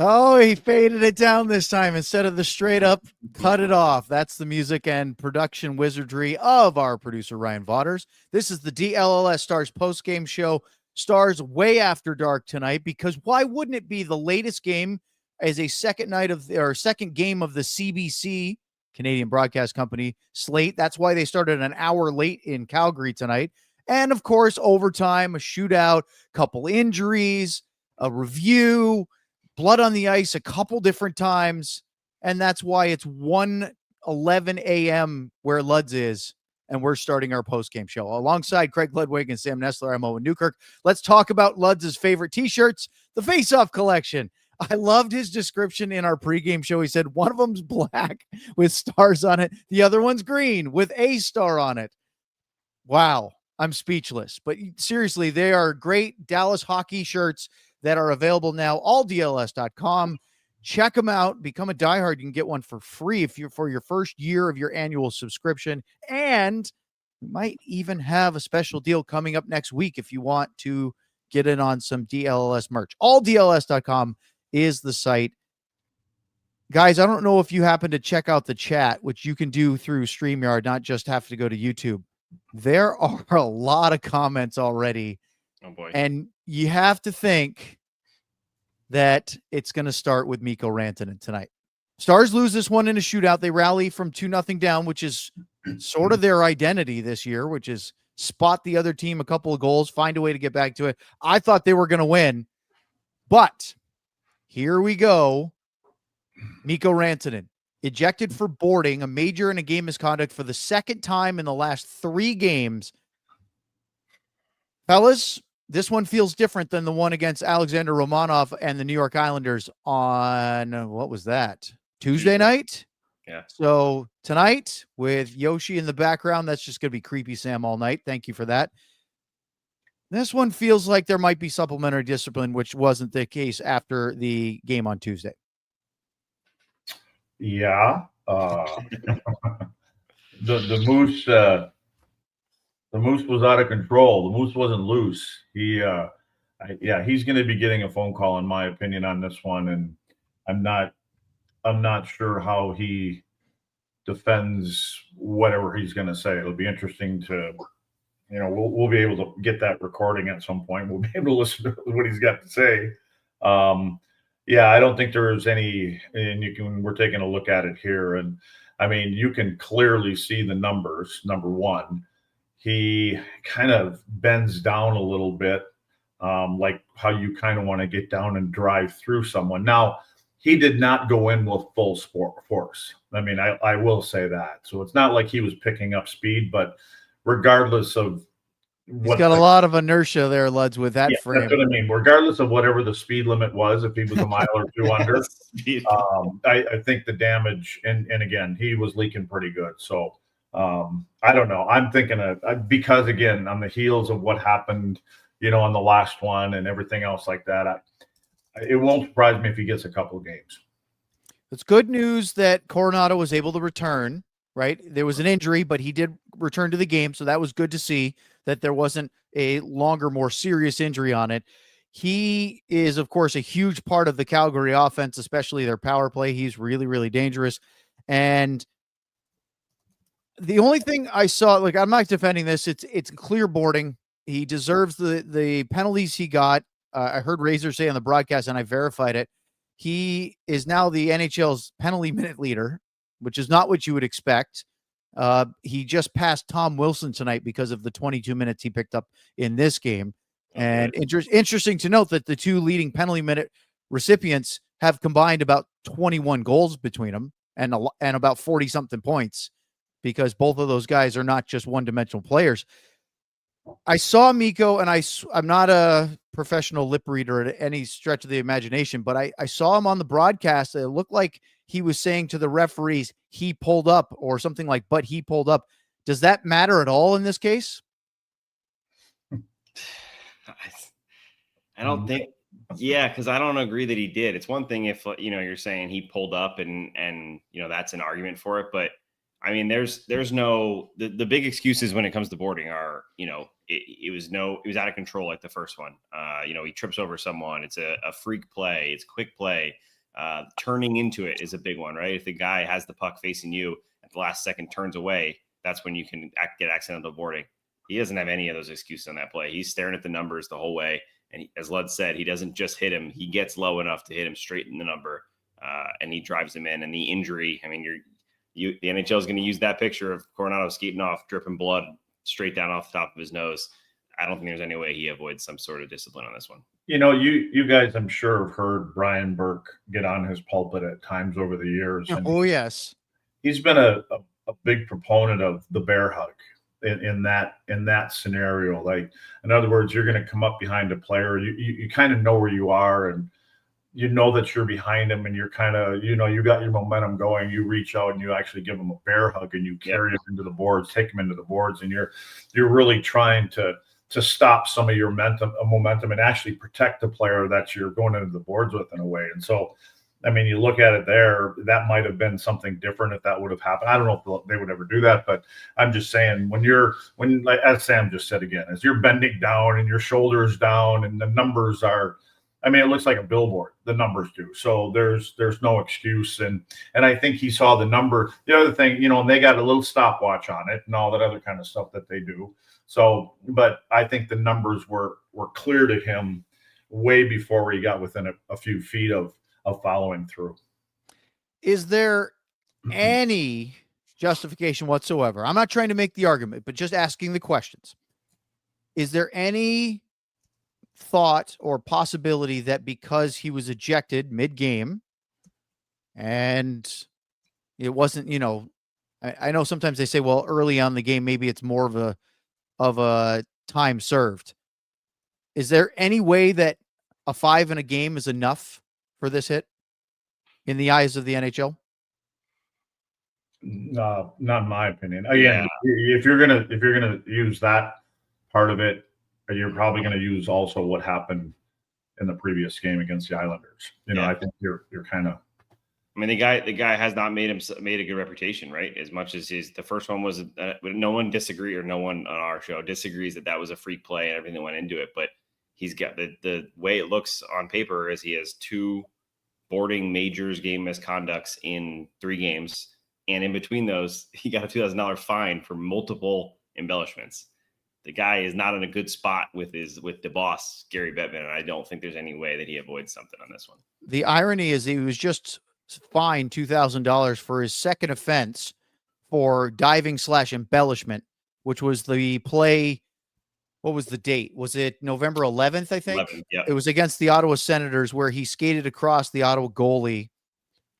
Oh, he faded it down this time instead of the straight up cut it off. That's the music and production wizardry of our producer, Ryan Vaughters. This is the DLLS Stars post-game show. Stars way after dark tonight, because why wouldn't it be the latest game as a second game of the CBC, Canadian Broadcast Company, slate? That's why they started an hour late in Calgary tonight. And of course, overtime, a shootout, couple injuries, a review, blood on the ice a couple different times, and that's why it's 1:11 a.m. where Luds is, and we're starting our post-game show. Alongside Craig Ludwig and Sam Nestler, I'm Owen Newkirk. Let's talk about Luds' favorite T-shirts, the Face-Off Collection. I loved his description in our pregame show. He said one of them's black with stars on it. The other one's green with a star on it. Wow, I'm speechless. But seriously, they are great Dallas hockey shirts that are available now, alldls.com. Check them out. Become a diehard. You can get one for free for your first year of your annual subscription. And we might even have a special deal coming up next week if you want to get in on some DLLS merch. Alldls.com is the site. Guys, I don't know if you happen to check out the chat, which you can do through StreamYard, not just have to go to YouTube. There are a lot of comments already. Oh boy. And you have to think that it's going to start with Mikko Rantanen tonight. Stars lose this one in a shootout. They rally from 2-0 down, which is sort of their identity this year, which is spot the other team a couple of goals, find a way to get back to it. I thought they were going to win, but here we go. Mikko Rantanen ejected for boarding, a major and a game misconduct for the second time in the last 3 games. Fellas, this one feels different than the one against Alexander Romanov and the New York Islanders on, what was that, Tuesday night? Yeah. So tonight, with Yoshi in the background, that's just going to be creepy Sam all night. Thank you for that. This one feels like there might be supplementary discipline, which wasn't the case after the game on Tuesday. Yeah. The Moose... The Moose was out of control. The Moose wasn't loose. He's going to be getting a phone call, in my opinion, on this one, and I'm not sure how he defends whatever he's going to say. It'll be interesting to, we'll be able to get that recording at some point. We'll be able to listen to what he's got to say. I don't think there's any, and we're taking a look at it here, and I mean, you can clearly see the numbers. Number one, he kind of bends down a little bit, like how you kind of want to get down and drive through someone. Now, he did not go in with full force. I mean, I will say that. So it's not like he was picking up speed, but regardless of he's got a lot of inertia there, Luds, with that frame. That's what I mean. Regardless of whatever the speed limit was, if he was a mile or two under, I think the damage, and again, he was leaking pretty good. So I don't know. I'm thinking because again, on the heels of what happened, on the last one and everything else like that, it won't surprise me if he gets a couple of games. It's good news that Coronato was able to return, right? There was an injury, but he did return to the game. So that was good to see that there wasn't a longer, more serious injury on it. He is, of course, a huge part of the Calgary offense, especially their power play. He's really, really dangerous. And the only thing I saw, like, I'm not defending this. It's clear boarding. He deserves the penalties he got. I heard Razor say on the broadcast, and I verified it. He is now the NHL's penalty minute leader, which is not what you would expect. He just passed Tom Wilson tonight because of the 22 minutes he picked up in this game. And interesting to note that the 2 leading penalty minute recipients have combined about 21 goals between them and about 40-something points, because both of those guys are not just one-dimensional players. I saw Mikko, and I'm not a professional lip reader at any stretch of the imagination, but I saw him on the broadcast. It looked like he was saying to the referees, he pulled up, or something like, but he pulled up. Does that matter at all in this case? I don't think, because I don't agree that he did. It's one thing if, you're saying he pulled up and that's an argument for it, but I mean, there's no the big excuses when it comes to boarding are, it was out of control like the first one. He trips over someone. It's a freak play. It's quick play. Turning into it is a big one, right? If the guy has the puck facing you at the last second, turns away, that's when you can get accidental boarding. He doesn't have any of those excuses on that play. He's staring at the numbers the whole way. And as Lud said, he doesn't just hit him. He gets low enough to hit him straight in the number, and he drives him in. And the injury, I mean, the NHL is going to use that picture of Coronato skating off, dripping blood straight down off the top of his nose. I don't think there's any way he avoids some sort of discipline on this one. You guys, I'm sure, have heard Brian Burke get on his pulpit at times over the years. And yes. He's been a big proponent of the bear hug in that scenario. Like, in other words, you're going to come up behind a player. You kind of know where you are, and you know that you're behind him, and you're kind of, you got your momentum going. You reach out and you actually give him a bear hug, and you carry him into the boards, take him into the boards, and you're really trying to stop some of your momentum and actually protect the player that you're going into the boards with in a way. And so, I mean, you look at it there, that might have been something different if that would have happened. I don't know if they would ever do that, but I'm just saying like as Sam just said again, as you're bending down and your shoulders down and the numbers are, I mean, it looks like a billboard. The numbers do. So there's no excuse. And I think he saw the number. The other thing, and they got a little stopwatch on it and all that other kind of stuff that they do. So, but I think the numbers were clear to him way before he got within a few feet of following through. Is there any justification whatsoever? I'm not trying to make the argument, but just asking the questions. Is there any thought or possibility that because he was ejected mid-game and it wasn't, I know sometimes they say, well, early on in the game, maybe it's more of a time served. Is there any way that a 5 in a game is enough for this hit in the eyes of the NHL? No, not in my opinion. Again, if you're gonna use that part of it, you're probably going to use also what happened in the previous game against the Islanders. I think you're kind of. I mean, the guy has not made a good reputation, right? As much as the first one was, no one disagreed, or no one on our show disagrees that was a freak play and everything that went into it. But he's got the way it looks on paper is he has 2 boarding majors game misconducts in 3 games, and in between those, he got a $2,000 fine for multiple embellishments. The guy is not in a good spot with the boss, Gary Bettman, and I don't think there's any way that he avoids something on this one. The irony is he was just fined $2,000 for his second offense for diving / embellishment, which was the play. What was the date? Was it November 11th, I think? 11th, yeah. It was against the Ottawa Senators where he skated across the Ottawa goalie,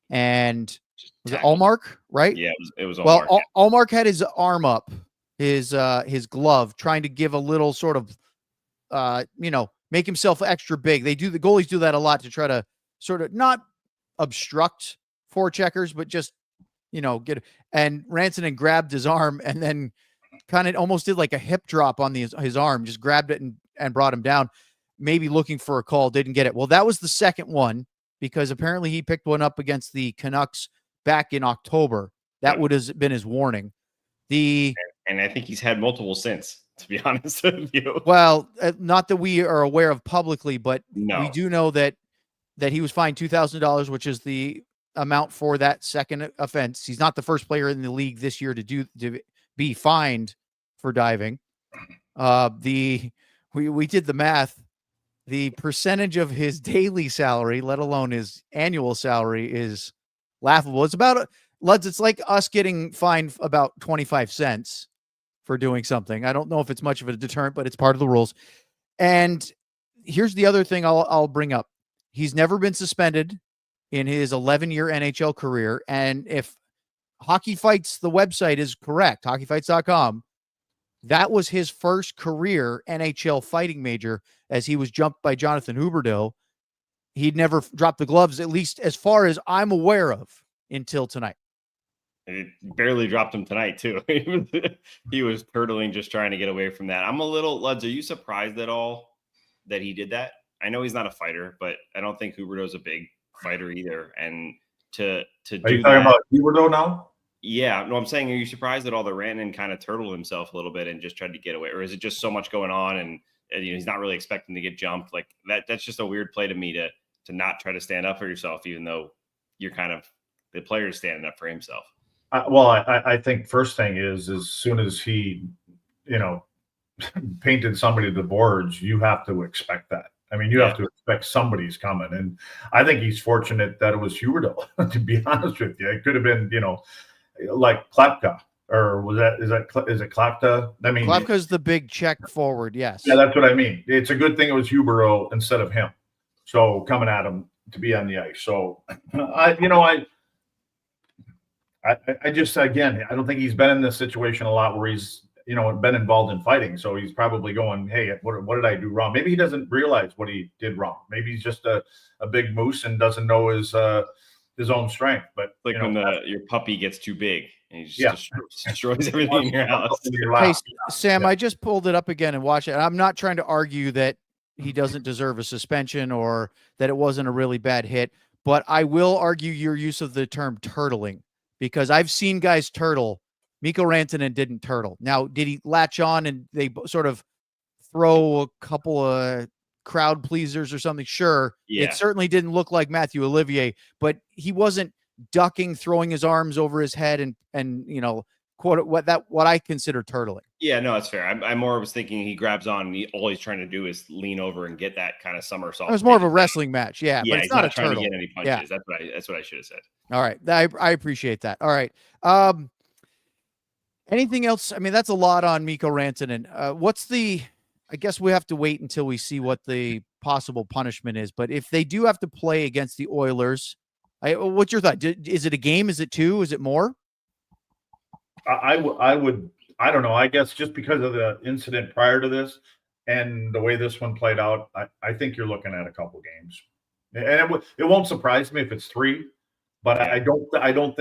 and was it Allmark, right? Yeah, it was Allmark. Well, Allmark had his arm up, his glove, trying to give a little sort of, make himself extra big. The goalies do that a lot to try to sort of not obstruct forecheckers, but just, get, and Rantanen grabbed his arm and then kind of almost did like a hip drop on his arm, just grabbed it and brought him down, maybe looking for a call, didn't get it. Well, that was the second one because apparently he picked one up against the Canucks back in October. That would have been his warning. And I think he's had multiple since, to be honest with you. Well, not that we are aware of publicly, but No. We do know that he was fined $2,000, which is the amount for that second offense. He's not the first player in the league this year to be fined for diving. We did the math. The percentage of his daily salary, let alone his annual salary, is laughable. It's about Luds. It's like us getting fined about 25 cents for doing something. I don't know if it's much of a deterrent, but it's part of the rules. And here's the other thing I'll bring up. He's never been suspended in his 11-year NHL career. And if Hockey Fights, the website, is correct, hockeyfights.com, that was his first career NHL fighting major, as he was jumped by Jonathan Huberdeau. He'd never dropped the gloves, at least as far as I'm aware of, until tonight. It barely dropped him tonight, too. He was turtling, just trying to get away from that. I'm a little, Luds, are you surprised at all that he did that? I know he's not a fighter, but I don't think Huberdeau's a big fighter either. And to are you talking about Huberdeau now? Yeah, no, I'm saying, are you surprised that all the Rantanen kind of turtled himself a little bit and just tried to get away, or is it just so much going on and he's not really expecting to get jumped like that? That's just a weird play to me to not try to stand up for yourself, even though you're kind of the player standing up for himself. I think first thing is as soon as he, painted somebody to the boards, you have to expect that. I mean, you have to expect somebody's coming. And I think he's fortunate that it was Huberdeau, to be honest with you. It could have been, like Klapka, or is it Klapka? I mean, Klapka's the big check forward. Yes. Yeah, that's what I mean. It's a good thing it was Huberdeau instead of him. So coming at him to be on the ice. So I just, again, I don't think he's been in this situation a lot where he's, been involved in fighting. So he's probably going, hey, what did I do wrong? Maybe he doesn't realize what he did wrong. Maybe he's just a big moose and doesn't know his own strength. But like when your puppy gets too big and he just destroys everything in your house. Hey, Sam, I just pulled it up again and watched it. I'm not trying to argue that he doesn't deserve a suspension or that it wasn't a really bad hit, but I will argue your use of the term turtling, because I've seen guys turtle. Mikko Rantanen didn't turtle. Now, did he latch on and they sort of throw a couple of crowd pleasers or something? Sure. Yeah. It certainly didn't look like Matthew Olivier, but he wasn't ducking, throwing his arms over his head and quote what I consider turtling. Yeah, no, that's fair. I more was thinking he grabs on and all he's trying to do is lean over and get that kind of somersault. It was more of a wrestling match. Yeah, but it's not a trying turtle. to get any punches. Yeah. That's what I should have said. All right. I appreciate that. All right. Anything else? I mean, that's a lot on Mikko Rantanen. I guess we have to wait until we see what the possible punishment is. But if they do have to play against the Oilers, what's your thought? Is it a game? Is it two? Is it more? I don't know. I guess just because of the incident prior to this and the way this one played out, I think you're looking at a couple games. And it won't surprise me if it's 3, but I don't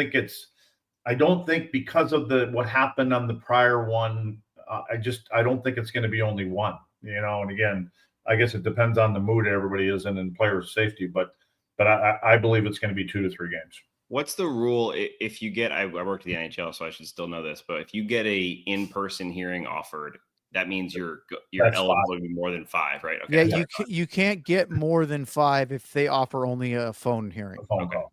think because of what happened on the prior one, I don't think it's going to be only 1, and again, I guess it depends on the mood everybody is in and player safety, but I believe it's going to be 2 to 3 games. What's the rule if you get, I worked at the NHL, so I should still know this, but if you get a in-person hearing offered, that means you're eligible to be more than 5, right? Okay. Yeah, you can't get more than 5 if they offer only a phone hearing.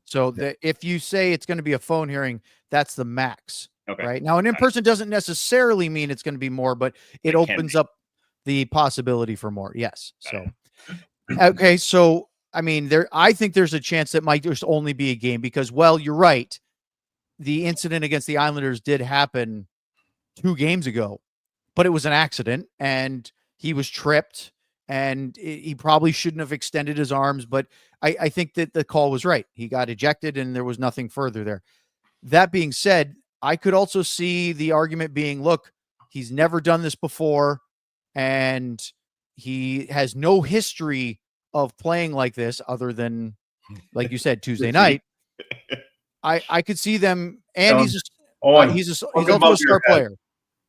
So if you say it's going to be a phone hearing, that's the max. Okay. Right. Now, an in-person doesn't necessarily mean it's going to be more, but it opens up the possibility for more. Yes. So, okay. So, I mean, I think there's a chance that might just only be a game because, well, you're right. The incident against the Islanders did happen 2 games ago, but it was an accident and he was tripped and he probably shouldn't have extended his arms. But I think that the call was right. He got ejected and there was nothing further there. That being said, I could also see the argument being, look, he's never done this before and he has no history of playing like this other than, like you said, Tuesday night. I could see them, and he's also a star player.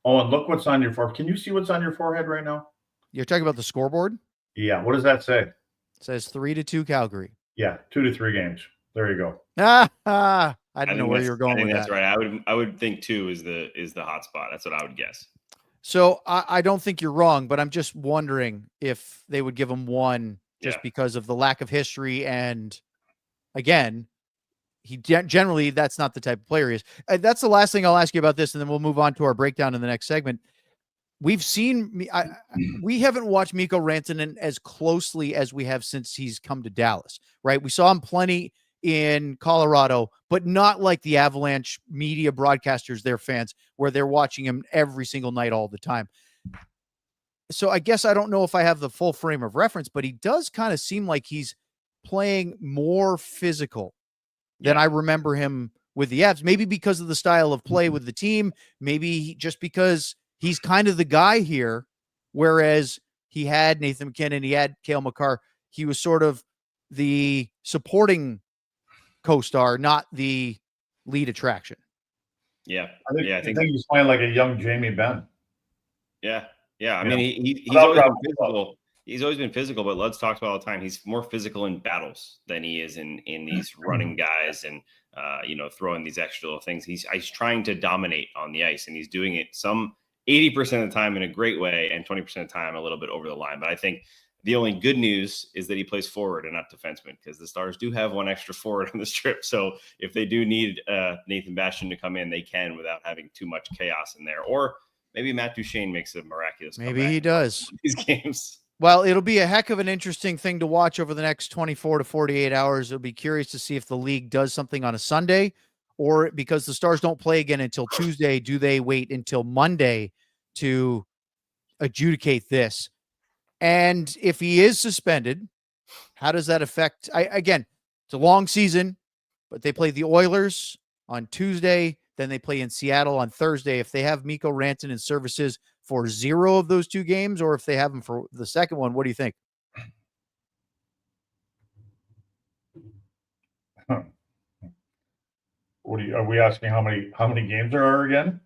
Oh, and look what's on your forehead. Can you see what's on your forehead right now? You're talking about the scoreboard? Yeah. What does that say? It says 3-2 Calgary. Yeah, 2 to 3 games. There you go. I didn't know where you were going with that. That's right. I would think 2 is the hot spot. That's what I would guess. So I don't think you're wrong, but I'm just wondering if they would give him 1 just because of the lack of history. And again, he generally, that's not the type of player he is. That's the last thing I'll ask you about this, and then we'll move on to our breakdown in the next segment. We've seen, we haven't watched Mikko Rantanen as closely as we have since he's come to Dallas, right? We saw him plenty in Colorado, but not like the Avalanche media broadcasters, their fans, where they're watching him every single night all the time. So I guess I don't know if I have the full frame of reference, but he does kind of seem like he's playing more physical than I remember him with the Avs, maybe because of the style of play with the team, maybe just because he's kind of the guy here, whereas he had Nathan McKinnon, he had Cale Makar. He was sort of the supporting co-star, not the lead attraction. Yeah. I think he's playing like a young Jamie Benn. Yeah. Yeah. I mean, he's always been physical. He's always been physical, but Lutz talks about all the time. He's more physical in battles than he is in these running guys. And throwing these extra little things. He's trying to dominate on the ice, and he's doing it some 80% of the time in a great way and 20% of the time a little bit over the line. But I think the only good news is that he plays forward and not defenseman, because the Stars do have one extra forward on this trip. So if they do need Nathan Bastian to come in, they can without having too much chaos in there. Or maybe Matt Duchene makes a miraculous comeback. Maybe he does. These games. Well, it'll be a heck of an interesting thing to watch over the next 24 to 48 hours. It'll be curious to see if the league does something on a Sunday, or because the Stars don't play again until Tuesday, do they wait until Monday to adjudicate this? And if he is suspended, how does that affect? Again, it's a long season, but they play the Oilers on Tuesday. Then they play in Seattle on Thursday. If they have Mikko Rantanen services for 0 of those 2 games, or if they have him for the second one, what do you think? Are we asking how many games there are again?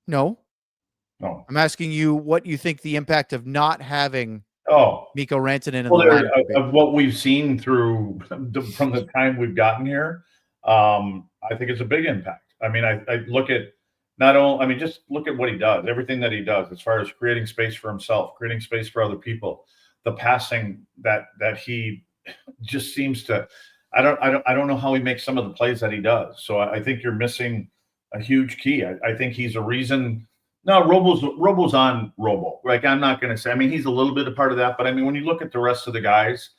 No. No. I'm asking you what you think the impact of not having Mikko Rantanen in the lineup of what we've seen from the time we've gotten here. I think it's a big impact. I mean, I look at just look at what he does, everything that he does as far as creating space for himself, creating space for other people, the passing that he just seems to. I don't know how he makes some of the plays that he does. So I think you're missing a huge key. I think he's a reason. No, Robo's on Robo. Like, I'm not going to say. I mean, he's a little bit a part of that, but I mean, when you look at the rest of the guys,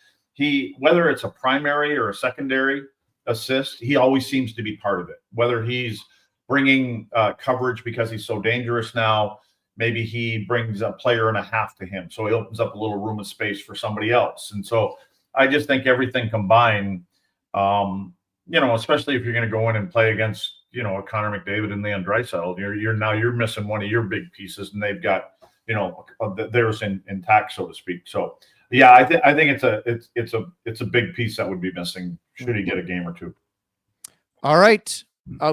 whether it's a primary or a secondary assist, he always seems to be part of it. Whether he's bringing coverage because he's so dangerous now, maybe he brings a player and a half to him, so he opens up a little room of space for somebody else. And so I just think everything combined, especially if you're going to go in and play against, a Connor McDavid and Leon Draisaitl, you're missing one of your big pieces, and they've got, theirs intact, so to speak. So yeah, I think it's a big piece that would be missing should he get a game or 2. All right.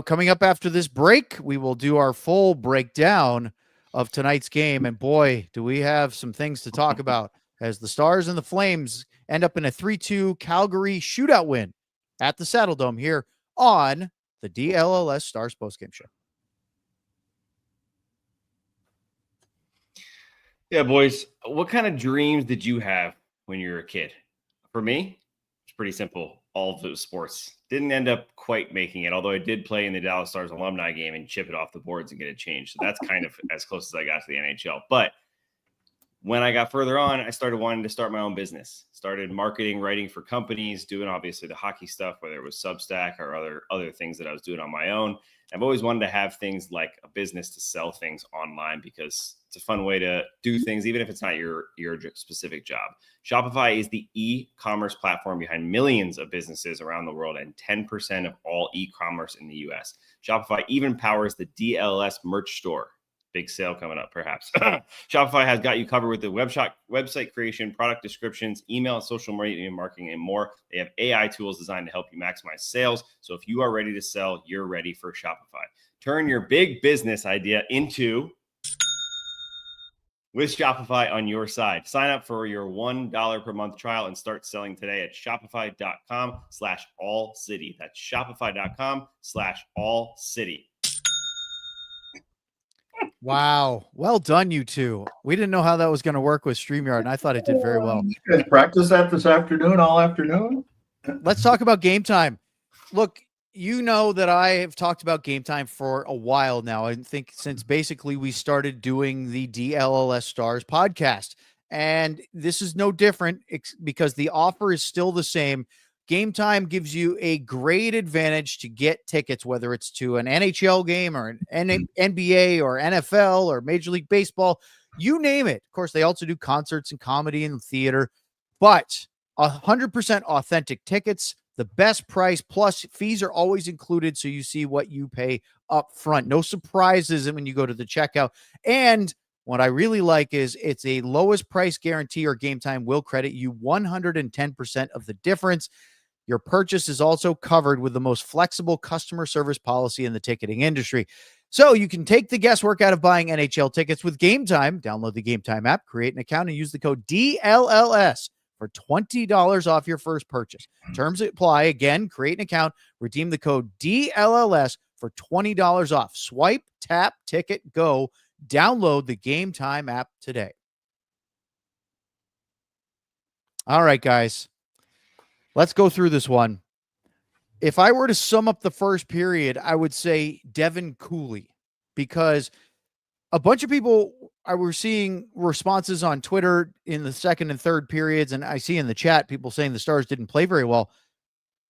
Coming up after this break, we will do our full breakdown of tonight's game. And boy, do we have some things to talk about as the Stars and the Flames end up in a 3-2 Calgary shootout win at the Saddledome here on the DLLS Stars postgame show. Yeah, boys, what kind of dreams did you have when you were a kid? For me, it's pretty simple. All of those sports. Didn't end up quite making it, although I did play in the Dallas Stars alumni game and chip it off the boards and get it changed. So that's kind of as close as I got to the NHL. But when I got further on, I started wanting to start my own business. Started marketing, writing for companies, doing obviously the hockey stuff, whether it was Substack or other things that I was doing on my own. I've always wanted to have things like a business to sell things online, because it's a fun way to do things, even if it's not your specific job. Shopify is the e-commerce platform behind millions of businesses around the world and 10% of all e-commerce in the US. Shopify even powers the DLS merch store. Big sale coming up, perhaps. Shopify has got you covered with the website creation, product descriptions, email, social media marketing, and more. They have AI tools designed to help you maximize sales. So if you are ready to sell, you're ready for Shopify. Turn your big business idea into with Shopify on your side. Sign up for your $1 per month trial and start selling today at shopify.com/allcity. That's shopify.com/allcity. Wow. Well done, you two. We didn't know how that was going to work with StreamYard, and I thought it did very well. You guys practice that this afternoon, all afternoon? Let's talk about game time. Look, you know that I have talked about game time for a while now. I think since basically we started doing the DLLS Stars podcast. And this is no different because the offer is still the same. Game time gives you a great advantage to get tickets, whether it's to an NHL game or an NBA or NFL or Major League Baseball, you name it. Of course, they also do concerts and comedy and theater, but 100% authentic tickets, the best price, plus fees are always included, so you see what you pay up front. No surprises when you go to the checkout. And what I really like is it's a lowest price guarantee, or Game Time will credit you 110% of the difference. Your purchase is also covered with the most flexible customer service policy in the ticketing industry. So you can take the guesswork out of buying NHL tickets with Game Time. Download the Game Time app, create an account, and use the code DLLS for $20 off your first purchase. Terms apply. Again, create an account, redeem the code DLLS for $20 off. Swipe, tap, ticket, go. Download the Game Time app today. All right, guys. Let's go through this one. If I were to sum up the first period, I would say Devin Cooley, because a bunch of people, I were seeing responses on Twitter in the second and third periods, and I see in the chat people saying the Stars didn't play very well.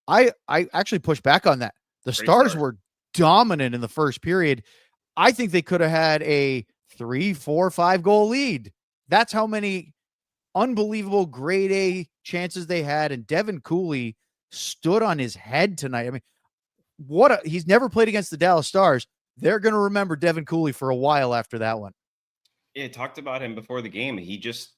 I actually pushed back on that. The Stars were dominant in the first period. I think they could have had a 3, 4, 5 goal lead. That's how many unbelievable grade A chances they had, and Devin Cooley stood on his head tonight. I mean, he's never played against the Dallas Stars. They're going to remember Devin Cooley for a while after that one. Yeah, talked about him before the game. He just,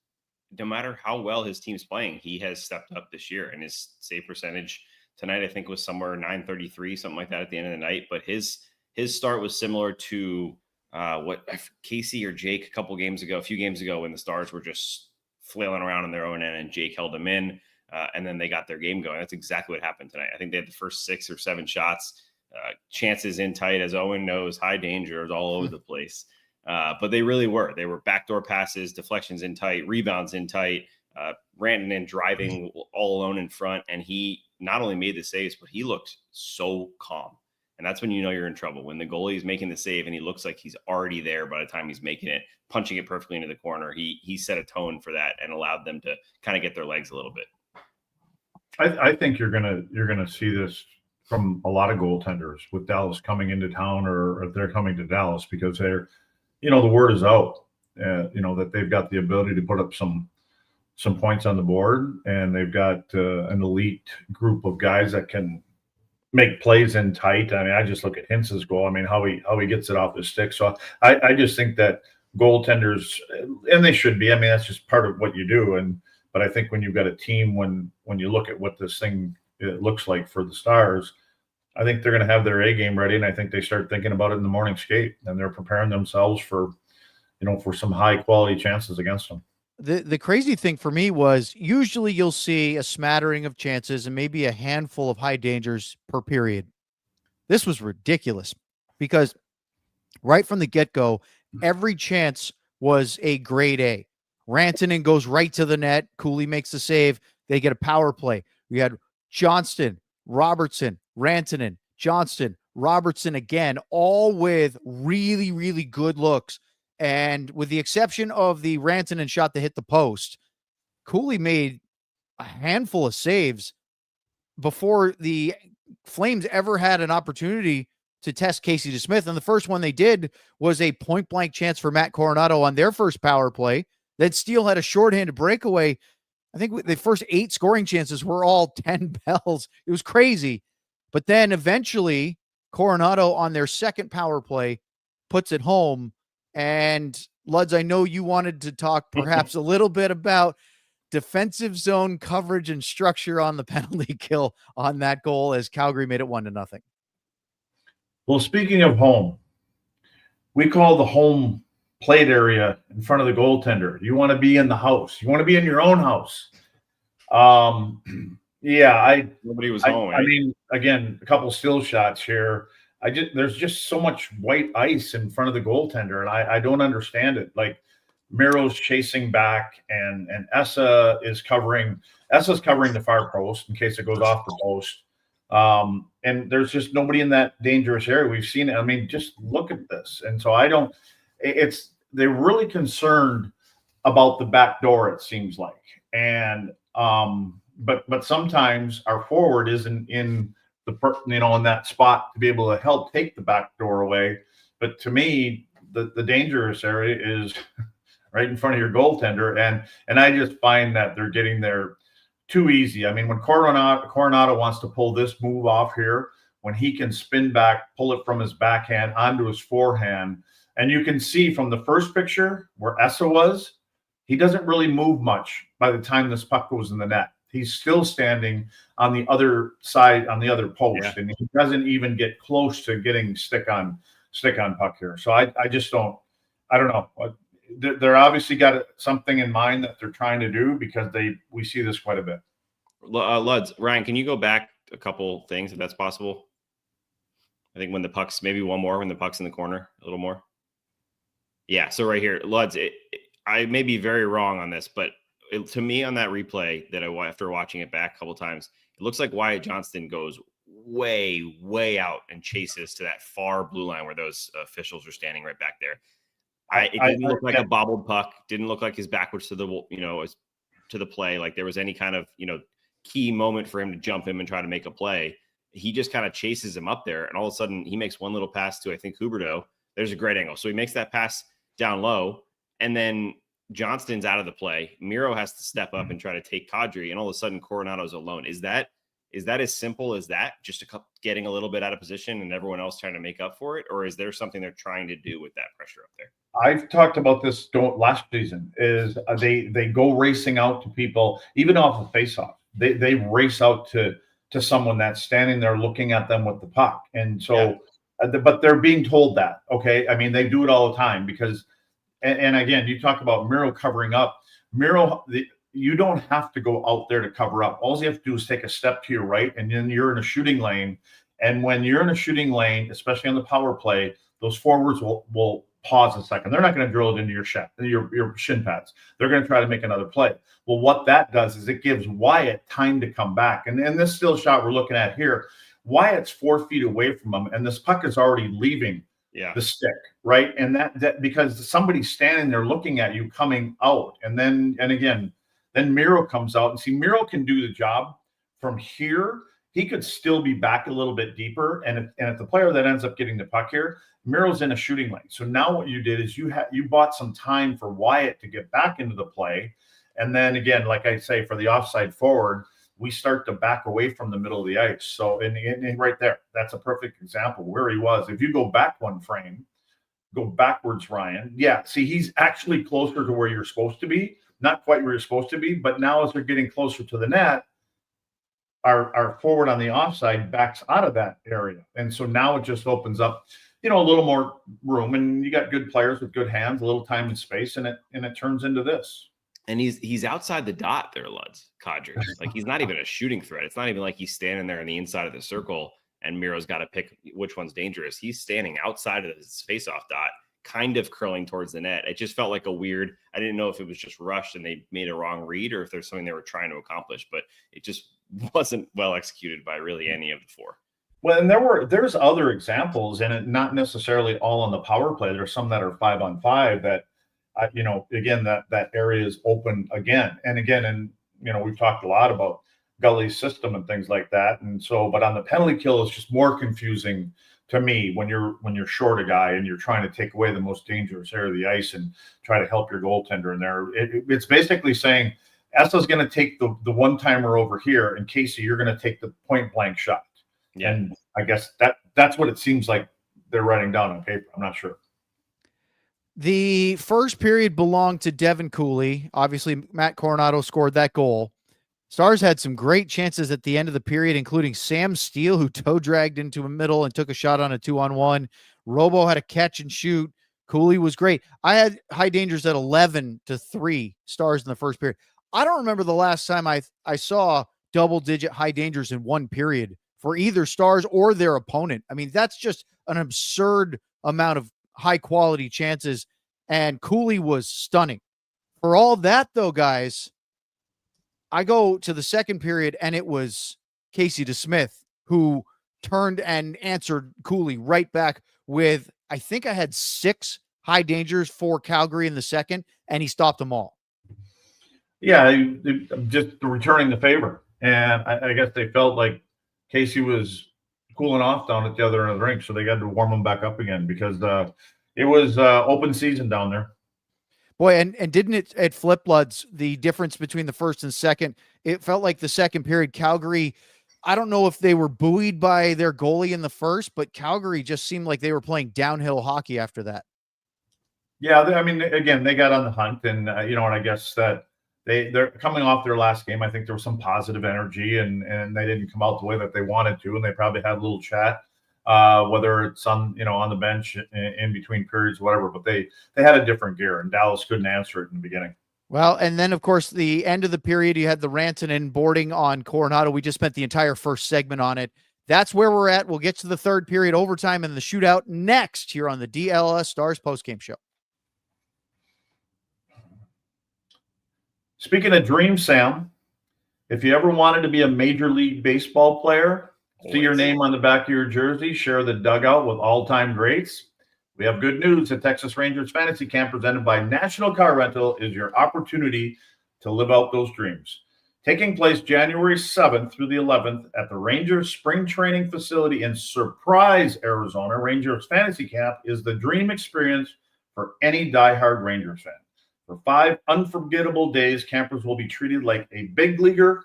no matter how well his team's playing, he has stepped up this year, and his save percentage tonight, I think, was somewhere 933, something like that at the end of the night. But his start was similar to what Casey or Jake a few games ago, when the Stars were just flailing around on their own end and Jake held them in, and then they got their game going. That's exactly what happened tonight. I think they had the first 6 or 7 shots, chances in tight, as Owen knows, high danger all over the place. But they really were. They were backdoor passes, deflections in tight, rebounds in tight, Rantanen driving all alone in front. And he not only made the saves, but he looked so calm. And that's when you know you're in trouble. When the goalie is making the save and he looks like he's already there by the time he's making it, punching it perfectly into the corner. He set a tone for that and allowed them to kind of get their legs a little bit. I think you're gonna see this from a lot of goaltenders with Dallas coming into town, or if they're coming to Dallas, because they're, the word is out, that they've got the ability to put up some points on the board, and they've got an elite group of guys that can make plays in tight. I mean, I just look at Hintz's goal. I mean, how he gets it off his stick. So I just think that goaltenders, and they should be, I mean, that's just part of what you do. But I think when you've got a team, when you look at what this thing it looks like for the Stars, I think they're going to have their A game ready. And I think they start thinking about it in the morning skate, and they're preparing themselves for some high quality chances against them. The crazy thing for me was, usually you'll see a smattering of chances and maybe a handful of high dangers per period. This was ridiculous, because right from the get-go, every chance was a grade A. Rantanen goes right to the net. Cooley makes the save. They get a power play. We had Johnston, Robertson, Rantanen, Johnston, Robertson again, all with really, really good looks. And with the exception of the Rantanen shot that hit the post, Cooley made a handful of saves before the Flames ever had an opportunity to test Casey DeSmith. And the first one they did was a point-blank chance for Matt Coronato on their first power play. Then Steele had a shorthanded breakaway. I think the first 8 scoring chances were all 10 bells. It was crazy. But then eventually Coronato on their second power play puts it home. And Luds, I know you wanted to talk perhaps a little bit about defensive zone coverage and structure on the penalty kill on that goal, as Calgary made it 1-0. Well, speaking of home, we call the home plate area in front of the goaltender. You want to be in the house. You want to be in your own house. Nobody was home. I mean, again, a couple still shots here. There's just so much white ice in front of the goaltender, and I don't understand it. Like, Miro's chasing back, and Essa's covering the far post in case it goes off the post. And there's just nobody in that dangerous area. We've seen it. I mean, just look at this. And so they're really concerned about the back door, it seems like. And but sometimes our forward isn't in in that spot to be able to help take the back door away. But to me, the dangerous area is right in front of your goaltender. And I just find that they're getting there too easy. I mean, when Coronato wants to pull this move off here, when he can spin back, pull it from his backhand onto his forehand, and you can see from the first picture where Essa was, he doesn't really move much by the time this puck goes in the net. He's still standing on the other side, on the other post, and he doesn't even get close to getting stick on puck here. So I just don't know. they're obviously got something in mind that they're trying to do, because we see this quite a bit. Luds, Ryan, can you go back a couple things if that's possible? I think when the puck's, maybe one more, when the puck's in the corner, a little more. Yeah, so right here, Luds, I may be very wrong on this, but to me on that replay that after watching it back a couple times, it looks like Wyatt Johnston goes way, way out and chases to that far blue line where those officials are standing right back there. It didn't look like a bobbled puck. Didn't look like his back was to the play. Like there was any kind of, key moment for him to jump him and try to make a play. He just kind of chases him up there. And all of a sudden he makes one little pass to, I think, Huberdeau. There's a great angle. So he makes that pass down low, and then Johnston's out of the play. Miro has to step up and try to take Kadri. And all of a sudden Coronato's alone. Is that as simple as that? Just getting a little bit out of position and everyone else trying to make up for it? Or is there something they're trying to do with that pressure up there? I've talked about this last season, is they go racing out to people, even off of faceoff. They race out to someone that's standing there looking at them with the puck. And so, but they're being told that, okay? I mean, they do it all the time because, and again, you talk about Miro covering up. You don't have to go out there to cover up. All you have to do is take a step to your right, and then you're in a shooting lane. And when you're in a shooting lane, especially on the power play, those forwards will pause a second. They're not going to drill it into your shin pads. They're going to try to make another play. Well, what that does is it gives Wyatt time to come back. And this still shot we're looking at here, Wyatt's 4 feet away from him, and this puck is already leaving the stick, right? And that because somebody's standing there looking at you coming out. And then Miro comes out, and see, Miro can do the job from here. He could still be back a little bit deeper. And if the player that ends up getting the puck here, Miro's in a shooting lane. So now what you did is you bought some time for Wyatt to get back into the play. And then again, like I say, for the offside forward, we start to back away from the middle of the ice. So and right there, that's a perfect example where he was. If you go back one frame, go backwards, Ryan. Yeah, see, he's actually closer to where you're supposed to be. Not quite where you're supposed to be, but now as they're getting closer to the net, our forward on the offside backs out of that area. And so now it just opens up, a little more room, and you got good players with good hands, a little time and space, and it turns into this. And he's outside the dot there, Luds, Kadri. Like he's not even a shooting threat. It's not even like he's standing there on the inside of the circle and Miro's got to pick which one's dangerous. He's standing outside of his face-off dot, kind of curling towards the net. It just felt like I didn't know if it was just rushed and they made a wrong read or if there's something they were trying to accomplish, but it just wasn't well executed by really any of the four. Well, and there's other examples, and it not necessarily all on the power play. There's some that are 5-on-5 that, again, that area is open again and again. And, we've talked a lot about Gully's system and things like that. And so, but on the penalty kill, it's just more confusing to me when you're short a guy and you're trying to take away the most dangerous area of the ice and try to help your goaltender in there. It's basically saying Esa's going to take the one-timer over here, and Casey, you're going to take the point-blank shot. Yeah. And I guess that's what it seems like they're writing down on paper. I'm not sure. The first period belonged to Devin Cooley. Obviously, Matt Coronato scored that goal. Stars had some great chances at the end of the period, including Sam Steele, who toe dragged into the middle and took a shot on a 2-on-1. Robo had a catch and shoot. Cooley was great. I had high dangers at 11-3 Stars in the first period. I don't remember the last time I saw double-digit high dangers in one period for either Stars or their opponent. I mean, that's just an absurd amount of high-quality chances, and Cooley was stunning. For all that, though, guys, I go to the second period, and it was Casey DeSmith who turned and answered Cooley right back with, I think I had 6 high dangers for Calgary in the second, and he stopped them all. Yeah, just returning the favor. And I guess they felt like Casey was cooling off down at the other end of the rink, so they got to warm him back up again because it was open season down there. Boy, and didn't it flip, Luds, the difference between the first and second? It felt like the second period, Calgary, I don't know if they were buoyed by their goalie in the first, but Calgary just seemed like they were playing downhill hockey after that. Yeah, I mean, again, they got on the hunt, and and I guess that they're coming off their last game. I think there was some positive energy, and they didn't come out the way that they wanted to, and they probably had a little chat whether it's on the bench in between periods, whatever. But they had a different gear, and Dallas couldn't answer it in the beginning. Well, and then, of course, the end of the period, you had the Rantanen boarding on Coronato. We just spent the entire first segment on it. That's where we're at. We'll get to the third period overtime and the shootout next here on the DLS Stars postgame show. Speaking of dreams, Sam, if you ever wanted to be a Major League Baseball player, see your name on the back of your jersey, share the dugout with all-time greats, we have good news. The Texas Rangers Fantasy Camp presented by National Car Rental is your opportunity to live out those dreams. Taking place January 7th through the 11th at the Rangers Spring Training Facility in Surprise, Arizona, Rangers Fantasy Camp is the dream experience for any diehard Rangers fan. For 5 unforgettable days, campers will be treated like a big leaguer.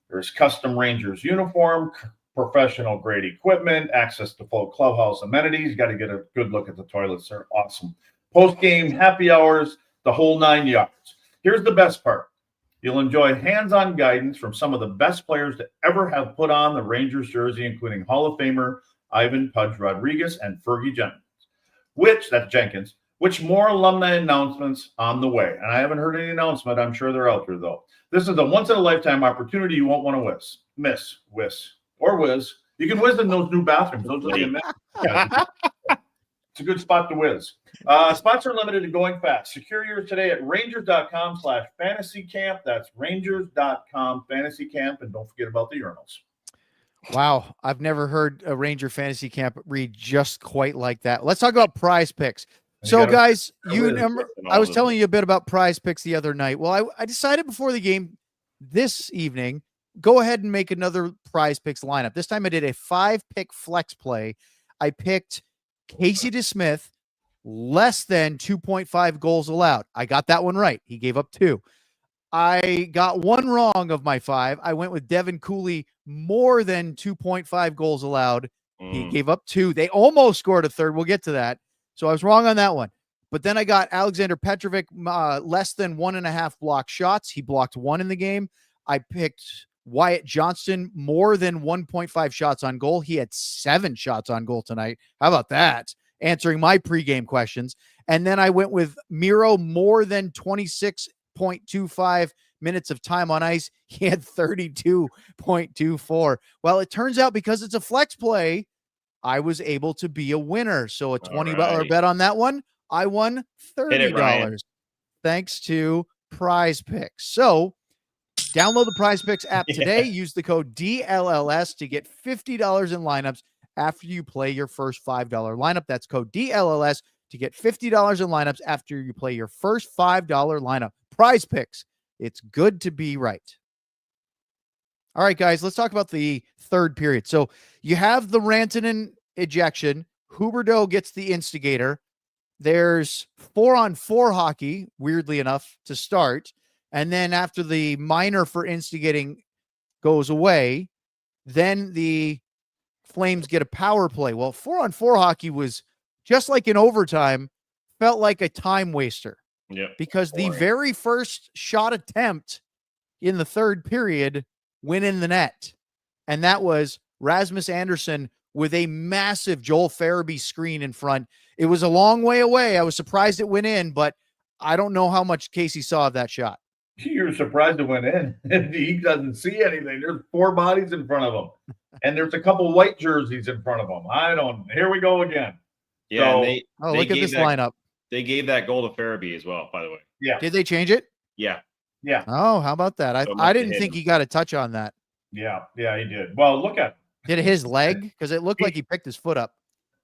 There's custom Rangers uniform, professional grade equipment, access to full clubhouse amenities. You got to get a good look at the toilets. They're awesome. Post-game happy hours, the whole 9 yards. Here's the best part. You'll enjoy hands-on guidance from some of the best players to ever have put on the Rangers jersey, including Hall of Famer Ivan Pudge Rodriguez and Fergie Jenkins, which more alumni announcements on the way. And I haven't heard any announcement. I'm sure they're out there, though. This is a once-in-a-lifetime opportunity you won't want to whiz. You can whiz in those new bathrooms. Those are the It's a good spot to whiz. Spots are limited and going fast. Secure yours today at rangers.com/fantasycamp. That's rangers.com/fantasycamp. And don't forget about the urinals. Wow. I've never heard a Ranger Fantasy Camp read just quite like that. Let's talk about prize picks. So, guys, you remember I was telling you a bit about prize picks the other night. Well, I decided before the game this evening, go ahead and make another prize picks lineup. This time I did a 5-pick flex play. I picked Casey DeSmith, less than 2.5 goals allowed. I got that one right. He gave up 2. I got one wrong of my 5. I went with Devin Cooley, more than 2.5 goals allowed. He gave up 2. They almost scored a third. We'll get to that. So I was wrong on that one. But then I got Alexander Petrovic, less than 1.5 block shots. He blocked 1 in the game. I picked Wyatt Johnston, more than 1.5 shots on goal. He had 7 shots on goal tonight. How about that? Answering my pregame questions. And then I went with Miro, more than 26.25 minutes of time on ice. He had 32.24. Well, it turns out because it's a flex play, I was able to be a winner. So a $20 bet on that one, I won $30 thanks to Prize Picks. So download the Prize Picks app today. Use the code DLLS to get $50 in lineups after you play your first $5 lineup. That's code DLLS to get $50 in lineups after you play your first $5 lineup. Prize Picks. It's good to be right. All right, guys, let's talk about the third period. So you have the Rantanen ejection. Huberdeau gets the instigator. There's 4-on-4 hockey, weirdly enough, to start. And then after the minor for instigating goes away, then the Flames get a power play. Well, 4-on-4 hockey was just like in overtime, felt like a time waster. Because the very first shot attempt in the third period went in the net. And that was Rasmus Andersson with a massive Joel Farabee screen in front. It was a long way away. I was surprised it went in, but I don't know how much Casey saw of that shot. You're surprised it went in. He doesn't see anything. There's 4 bodies in front of him. And there's a couple white jerseys in front of him. Here we go again. Yeah. So, they look at this lineup. They gave that goal to Farabee as well, by the way. Yeah. Did they change it? Yeah. Oh, how about that? I didn't think he got a touch on that. Yeah, he did. Well, look at him. Did it his leg? Because it looked like he picked his foot up.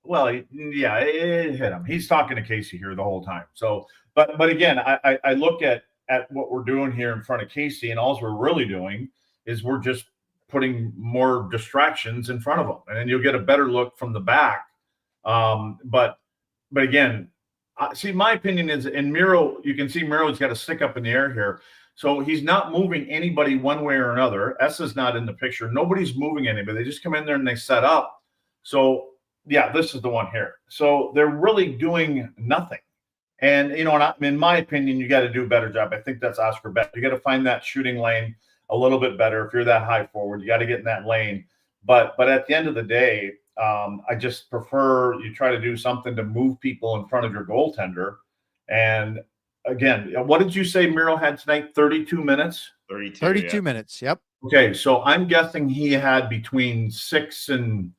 Well, it hit him. He's talking to Casey here the whole time. So, but again, I look at what we're doing here in front of Casey, and all we're really doing is we're just putting more distractions in front of him, and then you'll get a better look from the back. But again, see, my opinion is in Miro, you can see Miro's got a stick up in the air here. So he's not moving anybody one way or another. S is not in the picture. Nobody's moving anybody. They just come in there and they set up. So, yeah, this is the one here. So they're really doing nothing. And, in my opinion, you got to do a better job. I think that's Oscar Beck. You got to find that shooting lane a little bit better. If you're that high forward, you got to get in that lane. But at the end of the day, I just prefer you try to do something to move people in front of your goaltender. And again, what did you say Miro had tonight? 32 minutes? 32 minutes. Yep. Okay, so I'm guessing he had between 6 and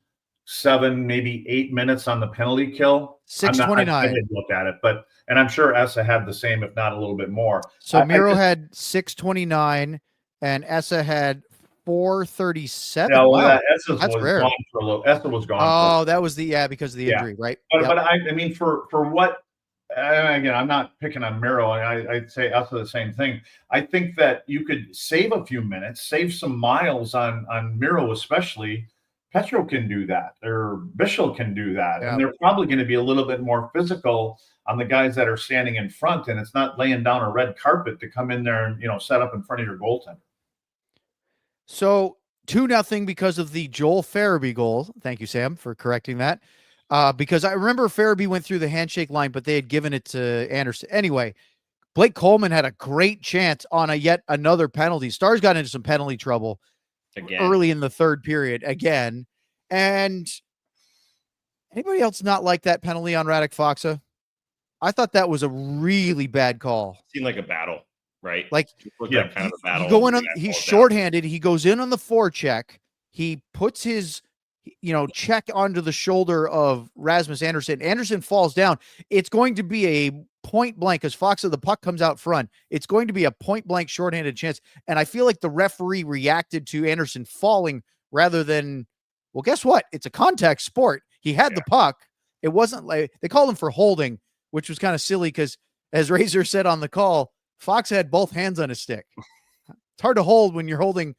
7, maybe 8 minutes on the penalty kill. 6:29. I didn't look at it, and I'm sure Essa had the same, if not a little bit more. So Miro had 6:29 and Essa had 4:37. Yeah, well, wow, Essa that's was rare. gone for a little. Essa was gone. Oh, that was because of the injury, right? But I mean, for what? Again, I'm not picking on Miro. I'd say Essa the same thing. I think that you could save a few minutes, save some miles on Miro, especially. Petro can do that, or Bischel can do that, and they're probably going to be a little bit more physical on the guys that are standing in front, and it's not laying down a red carpet to come in there and set up in front of your goaltender. So 2-0 because of the Joel Farabee goal. Thank you, Sam, for correcting that. Because I remember Farabee went through the handshake line, but they had given it to Anderson. Anyway, Blake Coleman had a great chance on yet another penalty. Stars got into some penalty trouble early in the third period again. And anybody else not like that penalty on Radek Faksa? I thought that was a really bad call. Seemed like a battle, right? Like, kind of a battle. He's shorthanded. He goes in on the forecheck. He puts his check onto the shoulder of Rasmus Anderson. Anderson falls down. It's going to be a point blank, because Faksa, the puck comes out front. It's going to be a point blank shorthanded chance. And I feel like the referee reacted to Anderson falling rather than, well, guess what? It's a contact sport. He had the puck. It wasn't like they called him for holding, which was kind of silly because, as Razor said on the call, Fox had both hands on his stick. It's hard to hold when you're holding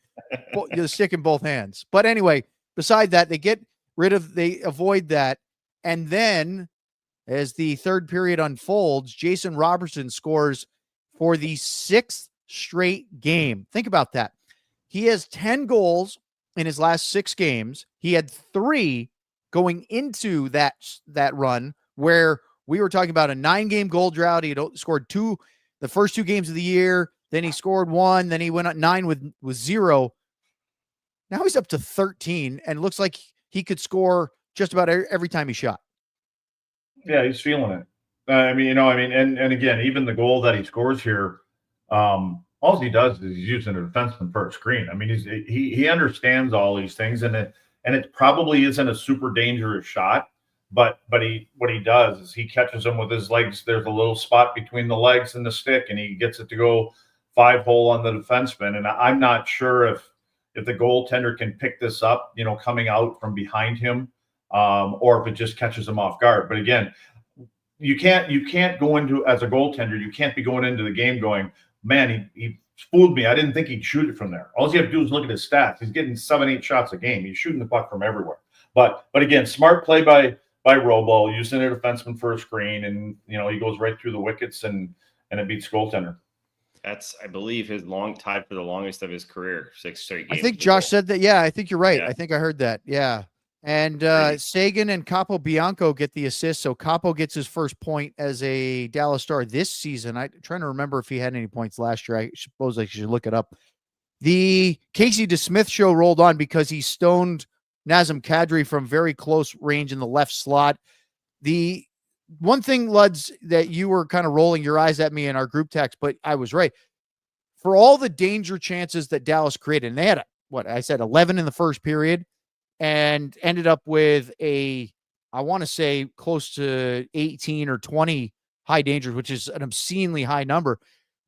the stick in both hands. But anyway, beside that, they avoid that. And then as the third period unfolds, Jason Robertson scores for the 6th straight game. Think about that. He has 10 goals in his last 6 games. He had 3 going into that run, where we were talking about a 9-game goal drought. He had scored 2 the first 2 games of the year. Then he scored 1. Then he went at 9 with 0. Now he's up to 13 and looks like he could score just about every time he shot. Yeah, he's feeling it. And again, even the goal that he scores here, all he does is he's using a defenseman for a screen. I mean, he understands all these things, and it probably isn't a super dangerous shot, but what he does is he catches him with his legs. There's a little spot between the legs and the stick, and he gets it to go 5-hole on the defenseman. And I'm not sure if the goaltender can pick this up, coming out from behind him, or if it just catches him off guard. But again, you can't go into, as a goaltender, you can't be going into the game going, man, he fooled me. I didn't think he'd shoot it from there. All you have to do is look at his stats. He's getting 7-8 shots a game. He's shooting the puck from everywhere. But again, smart play by Robo, using a defenseman for a screen, and he goes right through the wickets and it beats goaltender. That's, I believe, his tied for the longest of his career, 6 straight games. I think Josh said that. Yeah, I think you're right. Yeah. I think I heard that. Yeah. And Sagan and Capo Bianco get the assist. So Capo gets his first point as a Dallas Star this season. I'm trying to remember if he had any points last year. I suppose I should look it up. The Casey DeSmith show rolled on because he stoned Nazem Kadri from very close range in the left slot. The one thing, Luds, that you were kind of rolling your eyes at me in our group text, but I was right. For all the danger chances that Dallas created, and they had, 11 in the first period, and ended up with I want to say close to 18 or 20 high dangers, which is an obscenely high number.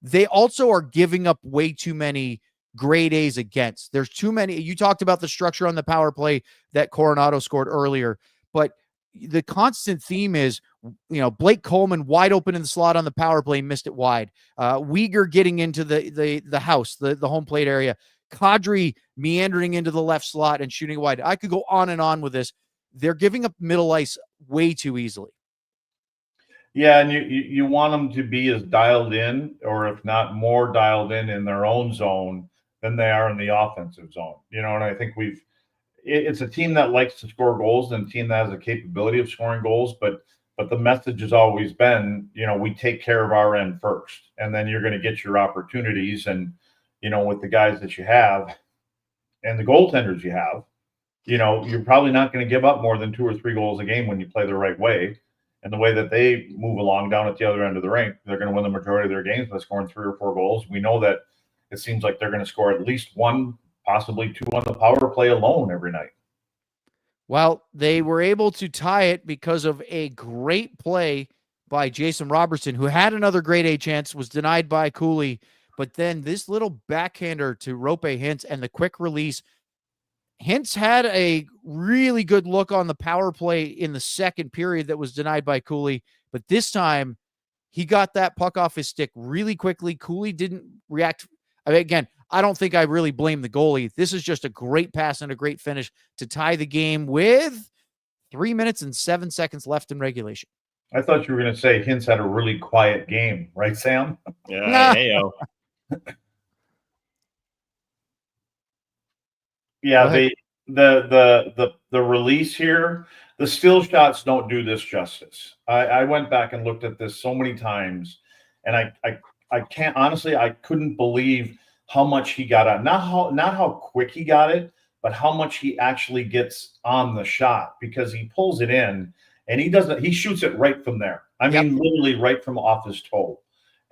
They also are giving up way too many grade A's against. There's too many. You talked about the structure on the power play that Coronato scored earlier, but the constant theme is, Blake Coleman wide open in the slot on the power play, missed it wide. Weegar getting into the house, the home plate area. Kadri meandering into the left slot and shooting wide. I could go on and on with this. They're giving up middle ice way too easily. Yeah, and you want them to be as dialed in, or if not more dialed in their own zone than they are in the offensive zone. And I think it's a team that likes to score goals and a team that has a capability of scoring goals, but the message has always been, we take care of our end first, and then you're going to get your opportunities. And with the guys that you have and the goaltenders you have, you're probably not going to give up more than 2 or 3 goals a game when you play the right way. And the way that they move along down at the other end of the rink, they're going to win the majority of their games by scoring 3 or 4 goals. We know that it seems like they're going to score at least 1, possibly 2 on the power play alone every night. Well, they were able to tie it because of a great play by Jason Robertson, who had another grade A chance, was denied by Cooley. But then this little backhander to Rope Hintz and the quick release. Hintz had a really good look on the power play in the second period that was denied by Cooley. But this time, he got that puck off his stick really quickly. Cooley didn't react. I mean, again, I don't think I really blame the goalie. This is just a great pass and a great finish to tie the game with 3 minutes and 7 seconds left in regulation. I thought you were going to say Hintz had a really quiet game, right, Sam? Yeah, hey-o. Yeah, the release here, the still shots don't do this justice. I went back and looked at this so many times, and I can't honestly, I couldn't believe how much he got on. Not how quick he got it, but how much he actually gets on the shot, because he pulls it in and he shoots it right from there. I mean, literally right from off his toe.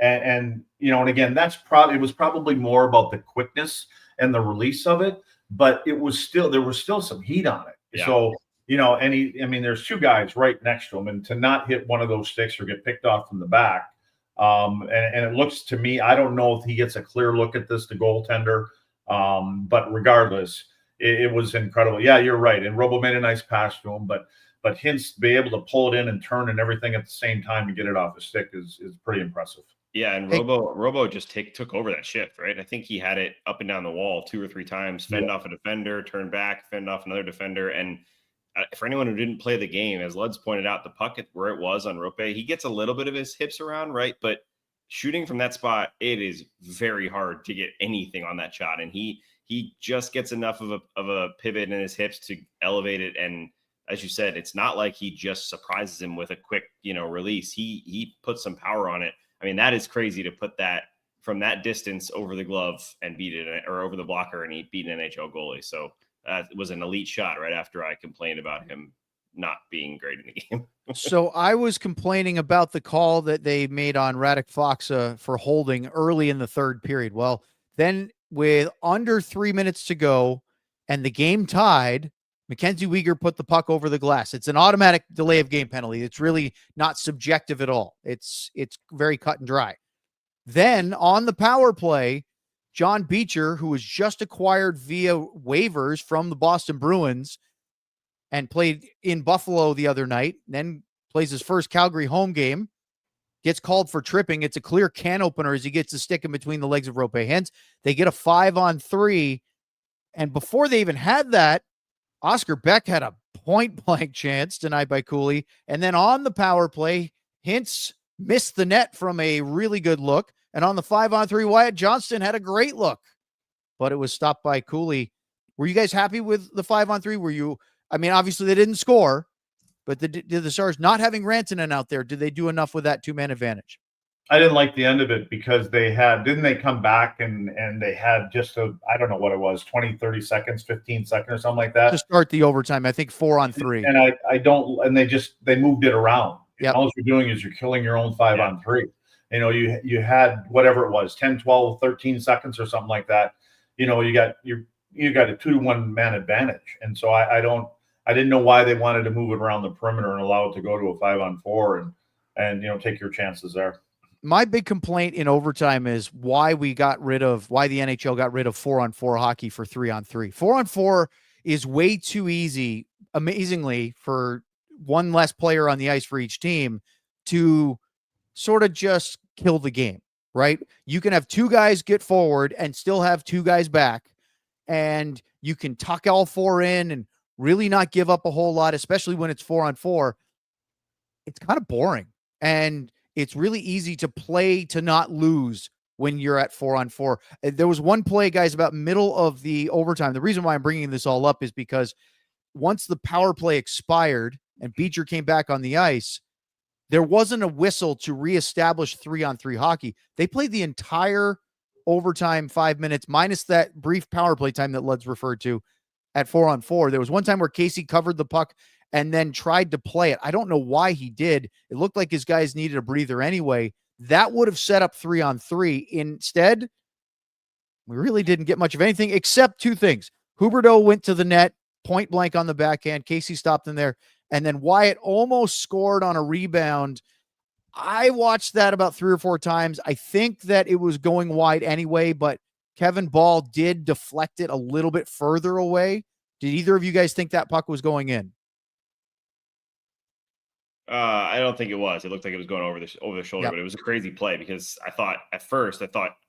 And and again, it was probably more about the quickness and the release of it, but there was still some heat on it. Yeah. So, and there's 2 guys right next to him, and to not hit one of those sticks or get picked off from the back. And it looks to me, I don't know if he gets a clear look at this, the goaltender. But regardless, it was incredible. Yeah, you're right. And Robo made a nice pass to him, but Hintz be able to pull it in and turn and everything at the same time to get it off his stick is pretty impressive. Yeah, and Robo just took over that shift, right? I think he had it up and down the wall 2 or 3 times, fend off a defender, turn back, fend off another defender. And for anyone who didn't play the game, as Luds pointed out, the puck where it was on Rope, he gets a little bit of his hips around, right? But shooting from that spot, it is very hard to get anything on that shot. And he just gets enough of a pivot in his hips to elevate it. And as you said, it's not like he just surprises him with a quick, release. He puts some power on it. I mean, that is crazy to put that from that distance over the glove and beat it, or over the blocker, and he beat an NHL goalie. So it was an elite shot right after I complained about him not being great in the game. So I was complaining about the call that they made on Radek Faksa for holding early in the third period. Well, then with under 3 minutes to go and the game tied, Mackenzie Weegar put the puck over the glass. It's an automatic delay of game penalty. It's really not subjective at all. It's very cut and dry. Then on the power play, John Beecher, who was just acquired via waivers from the Boston Bruins and played in Buffalo the other night, then plays his first Calgary home game, gets called for tripping. It's a clear can opener as he gets the stick in between the legs of Rope Hintz. They get a 5-on-3. And before they even had that, Oscar Beck had a point-blank chance denied by Cooley. And then on the power play, Hintz missed the net from a really good look. And on the 5-on-3, Wyatt Johnston had a great look, but it was stopped by Cooley. Were you guys happy with the 5-on-3? Obviously they didn't score, but did the Stars, not having Rantanen out there, did they do enough with that 2-man advantage? I didn't like the end of it because didn't they come back and they had just I don't know what it was, 20, 30 seconds, 15 seconds or something like that. To start the overtime, I think 4-on-3. And they moved it around. Yep. All you're doing is you're killing your own 5-on-3. You had whatever it was, 10, 12, 13 seconds or something like that. You got a 2-to-1 man advantage. And so I didn't know why they wanted to move it around the perimeter and allow it to go to a 5-on-4 and take your chances there. My big complaint in overtime is why the NHL got rid of 4-on-4 hockey for 3-on-3. 4-on-4 is way too easy, amazingly, for one less player on the ice for each team to sort of just kill the game, right? You can have 2 guys get forward and still have 2 guys back, and you can tuck all 4 in and really not give up a whole lot, especially when it's 4-on-4. It's kind of boring. And it's really easy to play to not lose when you're at 4-on-4. There was one play, guys, about middle of the overtime. The reason why I'm bringing this all up is because once the power play expired and Beecher came back on the ice, there wasn't a whistle to reestablish 3-on-3 hockey. They played the entire overtime 5 minutes minus that brief power play time that Luds referred to at 4-on-4. There was one time where Casey covered the puck and then tried to play it. I don't know why he did. It looked like his guys needed a breather anyway. That would have set up 3-on-3. Instead, we really didn't get much of anything except two things. Huberdeau went to the net, point blank on the backhand. Casey stopped him there. And then Wyatt almost scored on a rebound. I watched that about 3 or 4 times. I think that it was going wide anyway, but Kevin Ball did deflect it a little bit further away. Did either of you guys think that puck was going in? I don't think it was. It looked like it was going over the shoulder, but it was a crazy play because I thought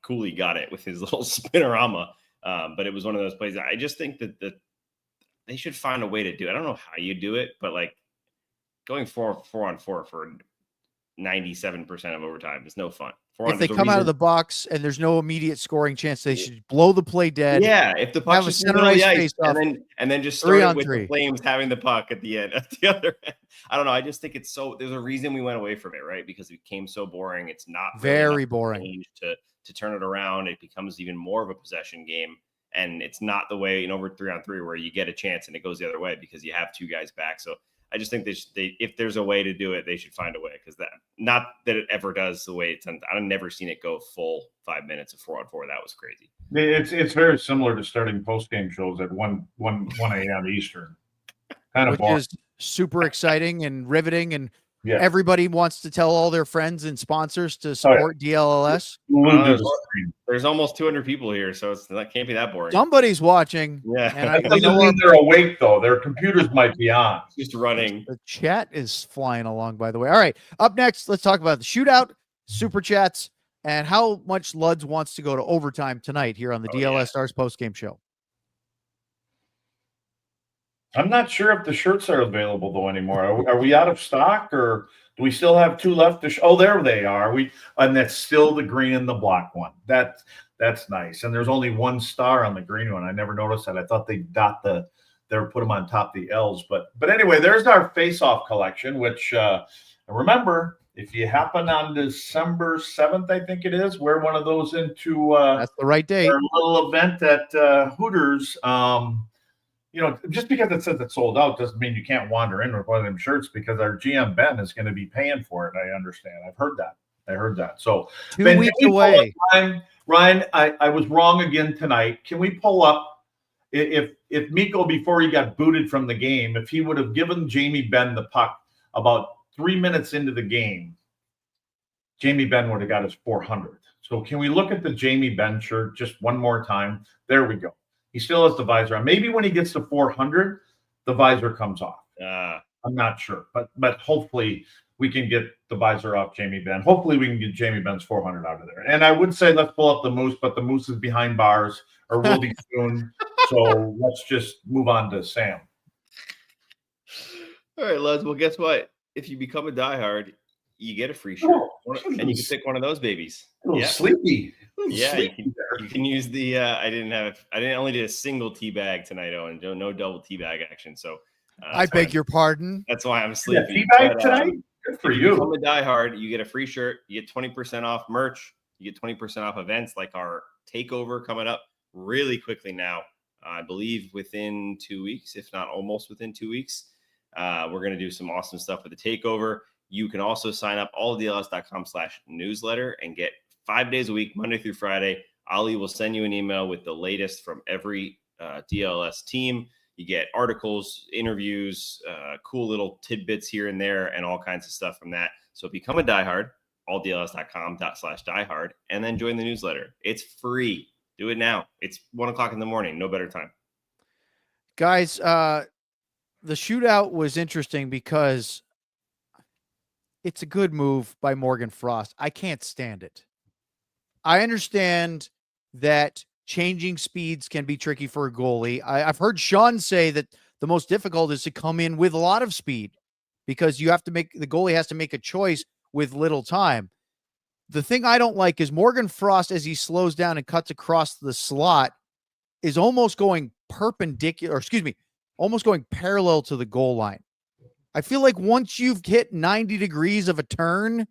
Cooley got it with his little spinorama. But it was one of those plays. I just think that they should find a way to do it. I don't know how you do it, but like going 4-on-4 for 97% of overtime is no fun. If they come out of the box and there's no immediate scoring chance, they should blow the play dead. Yeah, if the puck have a center ice face off, and then just start it with 3-on-3. the Flames having the puck at the end, at the other end. I don't know. I just think it's so. There's a reason we went away from it, right? Because it became so boring. It's not very boring to turn it around. It becomes even more of a possession game, and it's not the way in over 3-on-3 where you get a chance and it goes the other way because you have 2 guys back. So I just think they if there's a way to do it, they should find a way because that not that it ever does the way it's. I've never seen it go full 5 minutes of 4-on-4. That was crazy. It's very similar to starting post-game shows at 1 a.m. Eastern. Kind of which is super exciting and riveting, and everybody wants to tell all their friends and sponsors to support DLLS. There's almost 200 people here, so that can't be that boring. Somebody's watching. Yeah, and that doesn't mean they're awake though. Their computers might be on, just running. The chat is flying along, by the way. All right, up next, let's talk about the shootout, super chats, and how much Luds wants to go to overtime tonight here on the DLS Stars post-game show. I'm not sure if the shirts are available though anymore. Are we out of stock, or do we still have 2 left? Oh, there they are. And that's still the green and the black one. That's nice. And there's only 1 star on the green one. I never noticed that. I thought they put them on top of the L's. But anyway, there's our face-off collection. Which remember, if you happen on December 7th, I think it is, wear one of those into that's the right date. Our little event at Hooters. Just because it says it's sold out doesn't mean you can't wander in with one of them shirts because our GM Ben is going to be paying for it. I understand. I've heard that. So 2 Ben, weeks away. Ryan, I was wrong again tonight. Can we pull up if Mikko, before he got booted from the game, if he would have given Jamie Benn the puck about 3 minutes into the game, Jamie Benn would have got his 400th. So can we look at the Jamie Benn shirt just one more time? There we go. He still has the visor on. Maybe when he gets to 400, the visor comes off. I'm not sure, but hopefully we can get the visor off Jamie Benn. Hopefully we can get Jamie Benn's 400 out of there. And I would say let's pull up the Moose, but the Moose is behind bars or will be soon. So let's just move on to Sam. All right, Les. Well, guess what? If you become a diehard, you get a free shirt, and you can pick one of those babies. Sleepy. Yeah, you can use the. I only did a single tea bag tonight, Owen. No double tea bag action. So I beg your pardon. That's why I'm sleepy. Tea bag tonight. Good for you. If you become a diehard, you get a free shirt. You get 20% off merch. You get 20% off events like our takeover coming up really quickly now. I believe within 2 weeks, if not almost within 2 weeks. We're going to do some awesome stuff with the takeover. You can also sign up alldls.com/newsletter and get 5 days a week, Monday through Friday. Ali will send you an email with the latest from every DLS team. You get articles, interviews, cool little tidbits here and there, and all kinds of stuff from that. So become a diehard, alldls.com/diehard, and then join the newsletter. It's free. Do it now. It's 1:00 in the morning. No better time. Guys, the shootout was interesting because it's a good move by Morgan Frost. I can't stand it. I understand that changing speeds can be tricky for a goalie. I've heard Sean say that the most difficult is to come in with a lot of speed because the goalie has to make a choice with little time. The thing I don't like is Morgan Frost, as he slows down and cuts across the slot, is almost going almost going parallel to the goal line. I feel like once you've hit 90 degrees of a turn,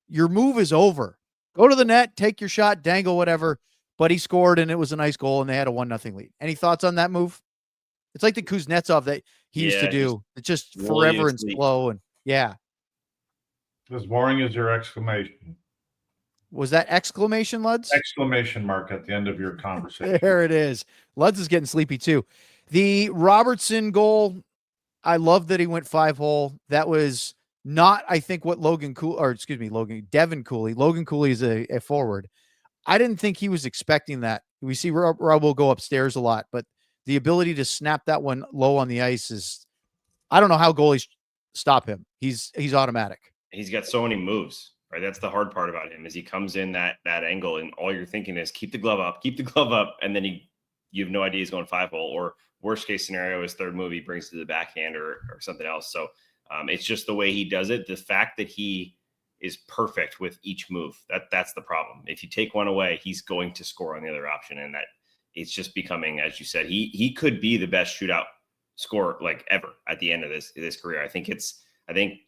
your move is over. Go to the net, take your shot, dangle, whatever. But he scored, and it was a nice goal, and they had a 1-0 lead. Any thoughts on that move? It's like the Kuznetsov that he used to do. It's just forever and slow. And yeah. As boring as your exclamation. Was that exclamation, Luds? Exclamation mark at the end of your conversation. There it is. Luds is getting sleepy too. The Robertson goal, I love that he went 5-hole. That was not, I think, what Devin Cooley. Logan Cooley is a forward. I didn't think he was expecting that. We see Robo go upstairs a lot, but the ability to snap that one low on the ice is, I don't know how goalies stop him. He's automatic. He's got so many moves, right? That's the hard part about him is he comes in that angle and all you're thinking is keep the glove up. And then you have no idea he's going 5-hole, or worst case scenario, his third move, he brings to the backhand or something else. So it's just the way he does it. The fact that he is perfect with each move, that's the problem. If you take one away, he's going to score on the other option. And that it's just becoming, as you said, he could be the best shootout scorer like ever at the end of this career. I think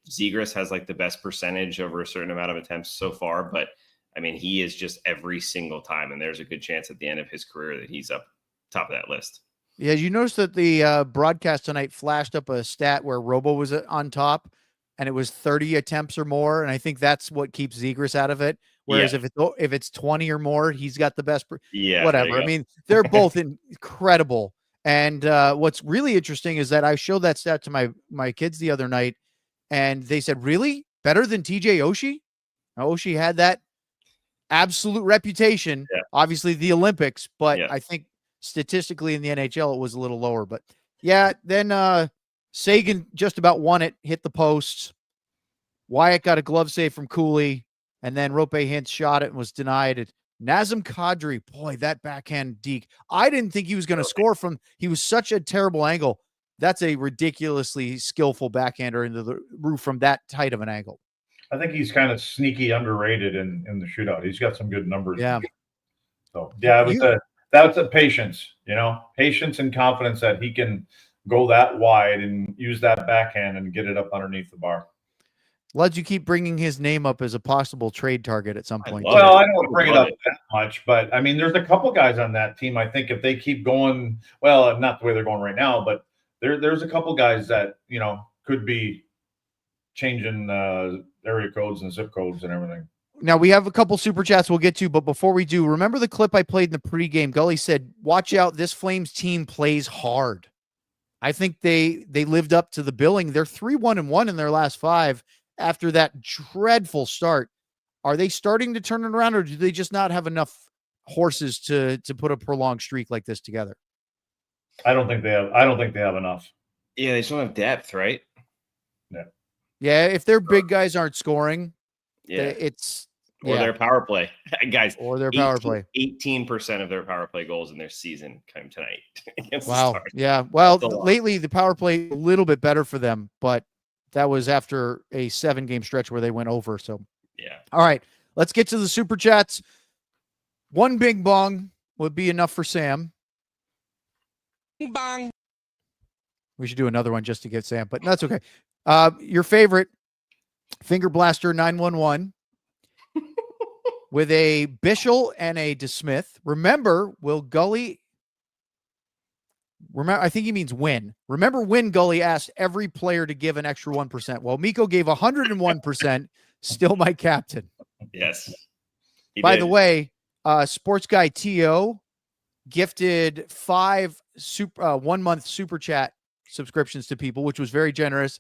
Zegras has like the best percentage over a certain amount of attempts so far, but I mean, he is just every single time. And there's a good chance at the end of his career that he's up top of that list. Yeah, you noticed that the broadcast tonight flashed up a stat where Robo was on top, and it was 30 attempts or more, and I think that's what keeps Zegras out of it. Whereas if it's 20 or more, he's got the best. Whatever. I mean, they're both incredible. And what's really interesting is that I showed that stat to my kids the other night, and they said, "Really? Better than TJ Oshie?" Now, Oshie had that absolute reputation. Yeah. Obviously, the Olympics, but I think statistically in the NHL it was a little lower. But yeah, then Sagan just about won it, hit the post. Wyatt got a glove save from Cooley, and then Rope Hintz shot it and was denied. Nazem Kadri, boy, that backhand deke. I didn't think he was going to score he was such a terrible angle. That's a ridiculously skillful backhander into the roof from that tight of an angle. I think he's kind of sneaky underrated in the shootout. He's got some good numbers. Yeah. So yeah, that's a patience, patience and confidence that he can go that wide and use that backhand and get it up underneath the bar. Luds, you keep bringing his name up as a possible trade target at some point. Well, I don't bring it up that much, but I mean, there's a couple guys on that team. I think if they keep going, well, not the way they're going right now, but there's a couple guys that, could be changing area codes and zip codes and everything. Now, we have a couple super chats we'll get to, but before we do, remember the clip I played in the pregame? Gully said, watch out, this Flames team plays hard. I think they lived up to the billing. They're 3-1-1 in their last 5 after that dreadful start. Are they starting to turn it around, or do they just not have enough horses to put a prolonged streak like this together? I don't think they have enough. Yeah, they just don't have depth, right? Yeah, if their big guys aren't scoring, their power play. Guys, or their power play. 18% of their power play goals in their season came tonight. Wow. Yeah. Well, lately the power play a little bit better for them, but that was after a 7-game stretch where they went over. So yeah. All right, let's get to the super chats. One bing bong would be enough for Sam. Bing bong. We should do another one just to get Sam, but that's okay. Your favorite, Finger Blaster 911, with a Bischel and a DeSmith. Remember, I think he means win. Remember when Gully asked every player to give an extra 1%? Well, Mikko gave 101%, still my captain. Yes. By the way, Sports Guy T.O. gifted 5 1-month super chat subscriptions to people, which was very generous.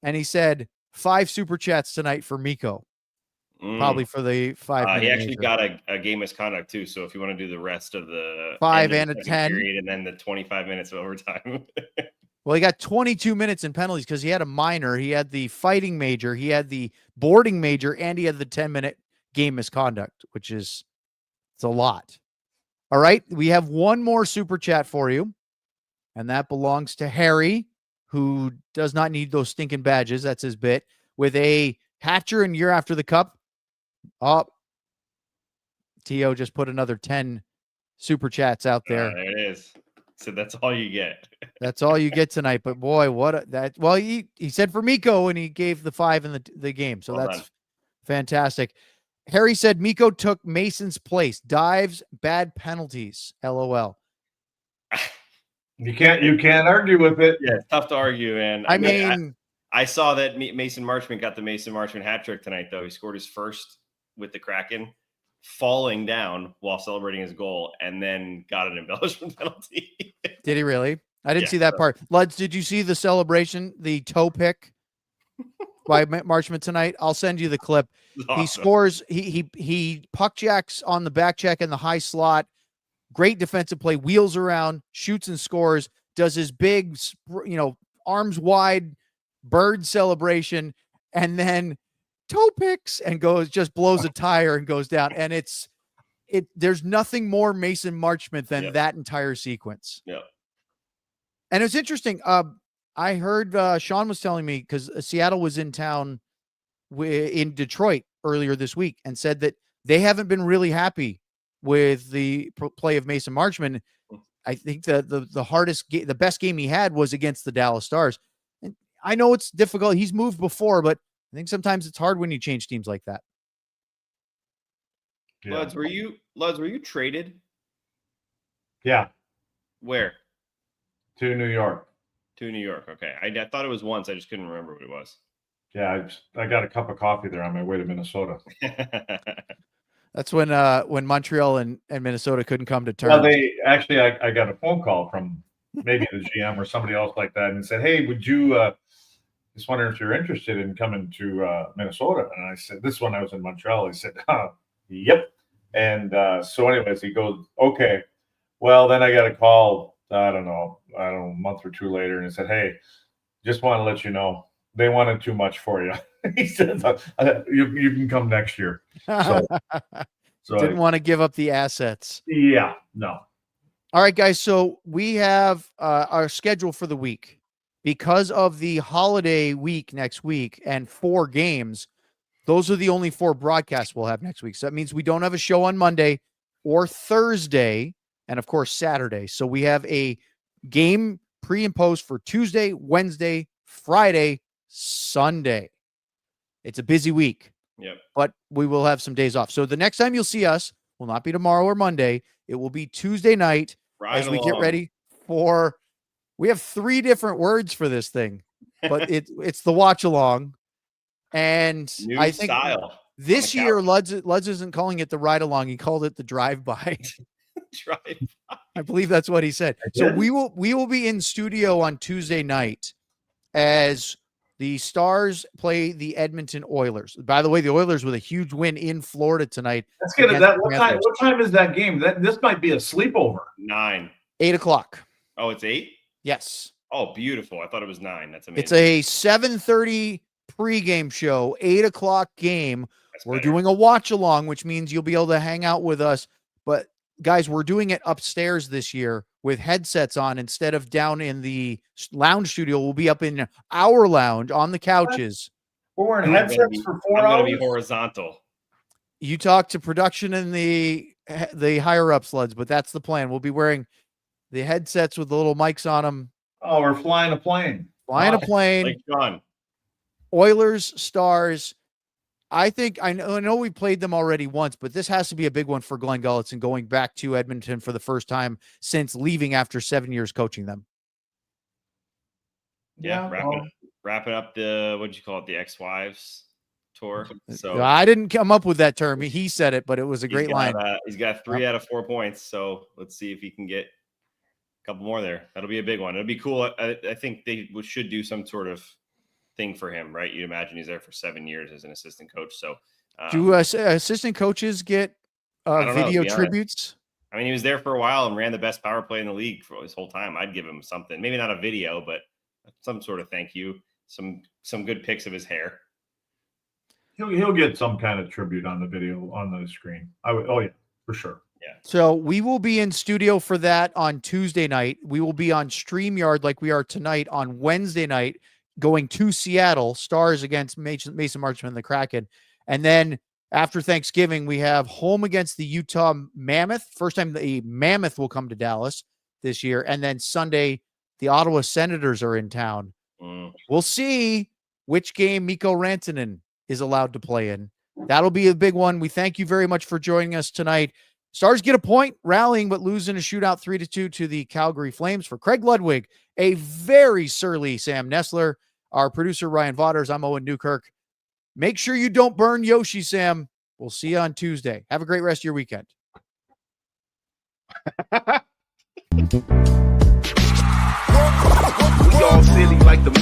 And he said 5 super chats tonight for Mikko. Probably for the 5 he actually got a game misconduct too. So if you want to do the rest of the 5 and a 10 period and then the 25 minutes of overtime. Well, he got 22 minutes in penalties because he had a minor, he had the fighting major, he had the boarding major, and he had the 10-minute game misconduct, which is it's a lot. All right, we have one more super chat for you, and that belongs to Harry, who does not need those stinking badges. That's his bit. With a Hatcher and Year After the Cup. Oh, T.O. just put another 10 super chats out there. There it is. So that's all you get. That's all you get tonight. But boy, well, he said for Mikko, and he gave the 5 in the game. So that's fantastic. Harry said Mikko took Mason's place. Dives, bad penalties. LOL. You can't argue with it. Yeah, it's tough to argue, man. I mean, I saw that Mason Marchment got the Mason Marchment hat trick tonight, though. He scored his first with the Kraken, falling down while celebrating his goal, and then got an embellishment penalty. did he really? I didn't see that part. Luds, did you see the celebration, the toe pick by Marchment tonight? I'll send you the clip. Awesome. He scores. He puck jacks on the back check in the high slot. Great defensive play. Wheels around, shoots and scores. Does his big, arms wide bird celebration, and then toe picks and blows a tire and goes down. And there's nothing more Mason Marchment than that entire sequence. Yeah. And it's interesting. I heard Sean was telling me, because Seattle was in town in Detroit earlier this week, and said that they haven't been really happy with the play of Mason Marchment. I think the best game he had was against the Dallas Stars. And I know it's difficult. He's moved before, but I think sometimes it's hard when you change teams like that. Yeah. Luds, were you traded? Yeah. Where? To New York. To New York. Okay. I thought it was once. I just couldn't remember what it was. Yeah, I got a cup of coffee there on my way to Minnesota. That's when Montreal and Minnesota couldn't come to terms. Well, I got a phone call from maybe the GM or somebody else like that, and said, "Hey, would you just wondering if you're interested in coming to Minnesota?" And I said, "This one I was in Montreal." He said, "Yep." And so, anyways, he goes, "Okay." Well, then I got a call. I don't know, a month or two later, and he said, "Hey, just want to let you know they wanted too much for you." He said, "You can come next year." So didn't want to give up the assets. Yeah, no. All right, guys. So we have our schedule for the week because of the holiday week next week and 4 games. Those are the only 4 broadcasts we'll have next week. So that means we don't have a show on Monday or Thursday, and of course Saturday. So we have a game pre and post for Tuesday, Wednesday, Friday, Sunday. It's a busy week. Yep. But we will have some days off. So the next time you'll see us will not be tomorrow or Monday. It will be Tuesday night as we get ready for. We have 3 different words for this thing, but it's the watch along. And New I think style this year, Luds isn't calling it the ride along. He called it the drive by. I believe that's what he said. So we will be in studio on Tuesday night as the Stars play the Edmonton Oilers. By the way, the Oilers with a huge win in Florida tonight. That's good. What time is that game? This might be a sleepover. 9. 8 o'clock. Oh, it's 8? Yes. Oh, beautiful. I thought it was 9. That's amazing. It's a 7:30 pregame show, 8 o'clock game. We're doing a watch along, which means you'll be able to hang out with us. But guys, we're doing it upstairs this year with headsets on instead of down in the lounge studio. We'll be up in our lounge on the couches. We're wearing headsets for 4 hours. I'm going to be horizontal. You talk to production and the higher ups, Luds, but that's the plan. We'll be wearing the headsets with the little mics on them. Oh, we're flying a plane. A plane. Like John. Oilers, Stars. I know we played them already once, but this has to be a big one for Glenn Gulletson going back to Edmonton for the first time since leaving after 7 years coaching them. Yeah, wrapping up the, what'd you call it, the ex-wives tour. So I didn't come up with that term. He said it, but it was a great line. He's got 3 out of 4 points, so let's see if he can get a couple more there. That'll be a big one. It'll be cool. I think they should do some sort of thing for him, right? You'd imagine he's there for 7 years as an assistant coach. So do assistant coaches get video tributes? I mean, he was there for a while and ran the best power play in the league for his whole time. I'd give him something, maybe not a video, but some sort of thank you, some good pics of his hair. He'll get some kind of tribute on the video on the screen. Oh yeah, for sure. Yeah. So we will be in studio for that on Tuesday night. We will be on StreamYard like we are tonight on Wednesday night, going to Seattle, Stars against Mason Marchment and the Kraken. And then after Thanksgiving, we have home against the Utah Mammoth. First time the Mammoth will come to Dallas this year. And then Sunday, the Ottawa Senators are in town. We'll see which game Mikko Rantanen is allowed to play in. That'll be a big one. We thank you very much for joining us tonight. Stars get a point, rallying but losing a shootout 3-2 to the Calgary Flames. For Craig Ludwig, a very surly Sam Nestler, our producer Ryan Vaughters, I'm Owen Newkirk. Make sure you don't burn Yoshi, Sam. We'll see you on Tuesday. Have a great rest of your weekend. We all silly like the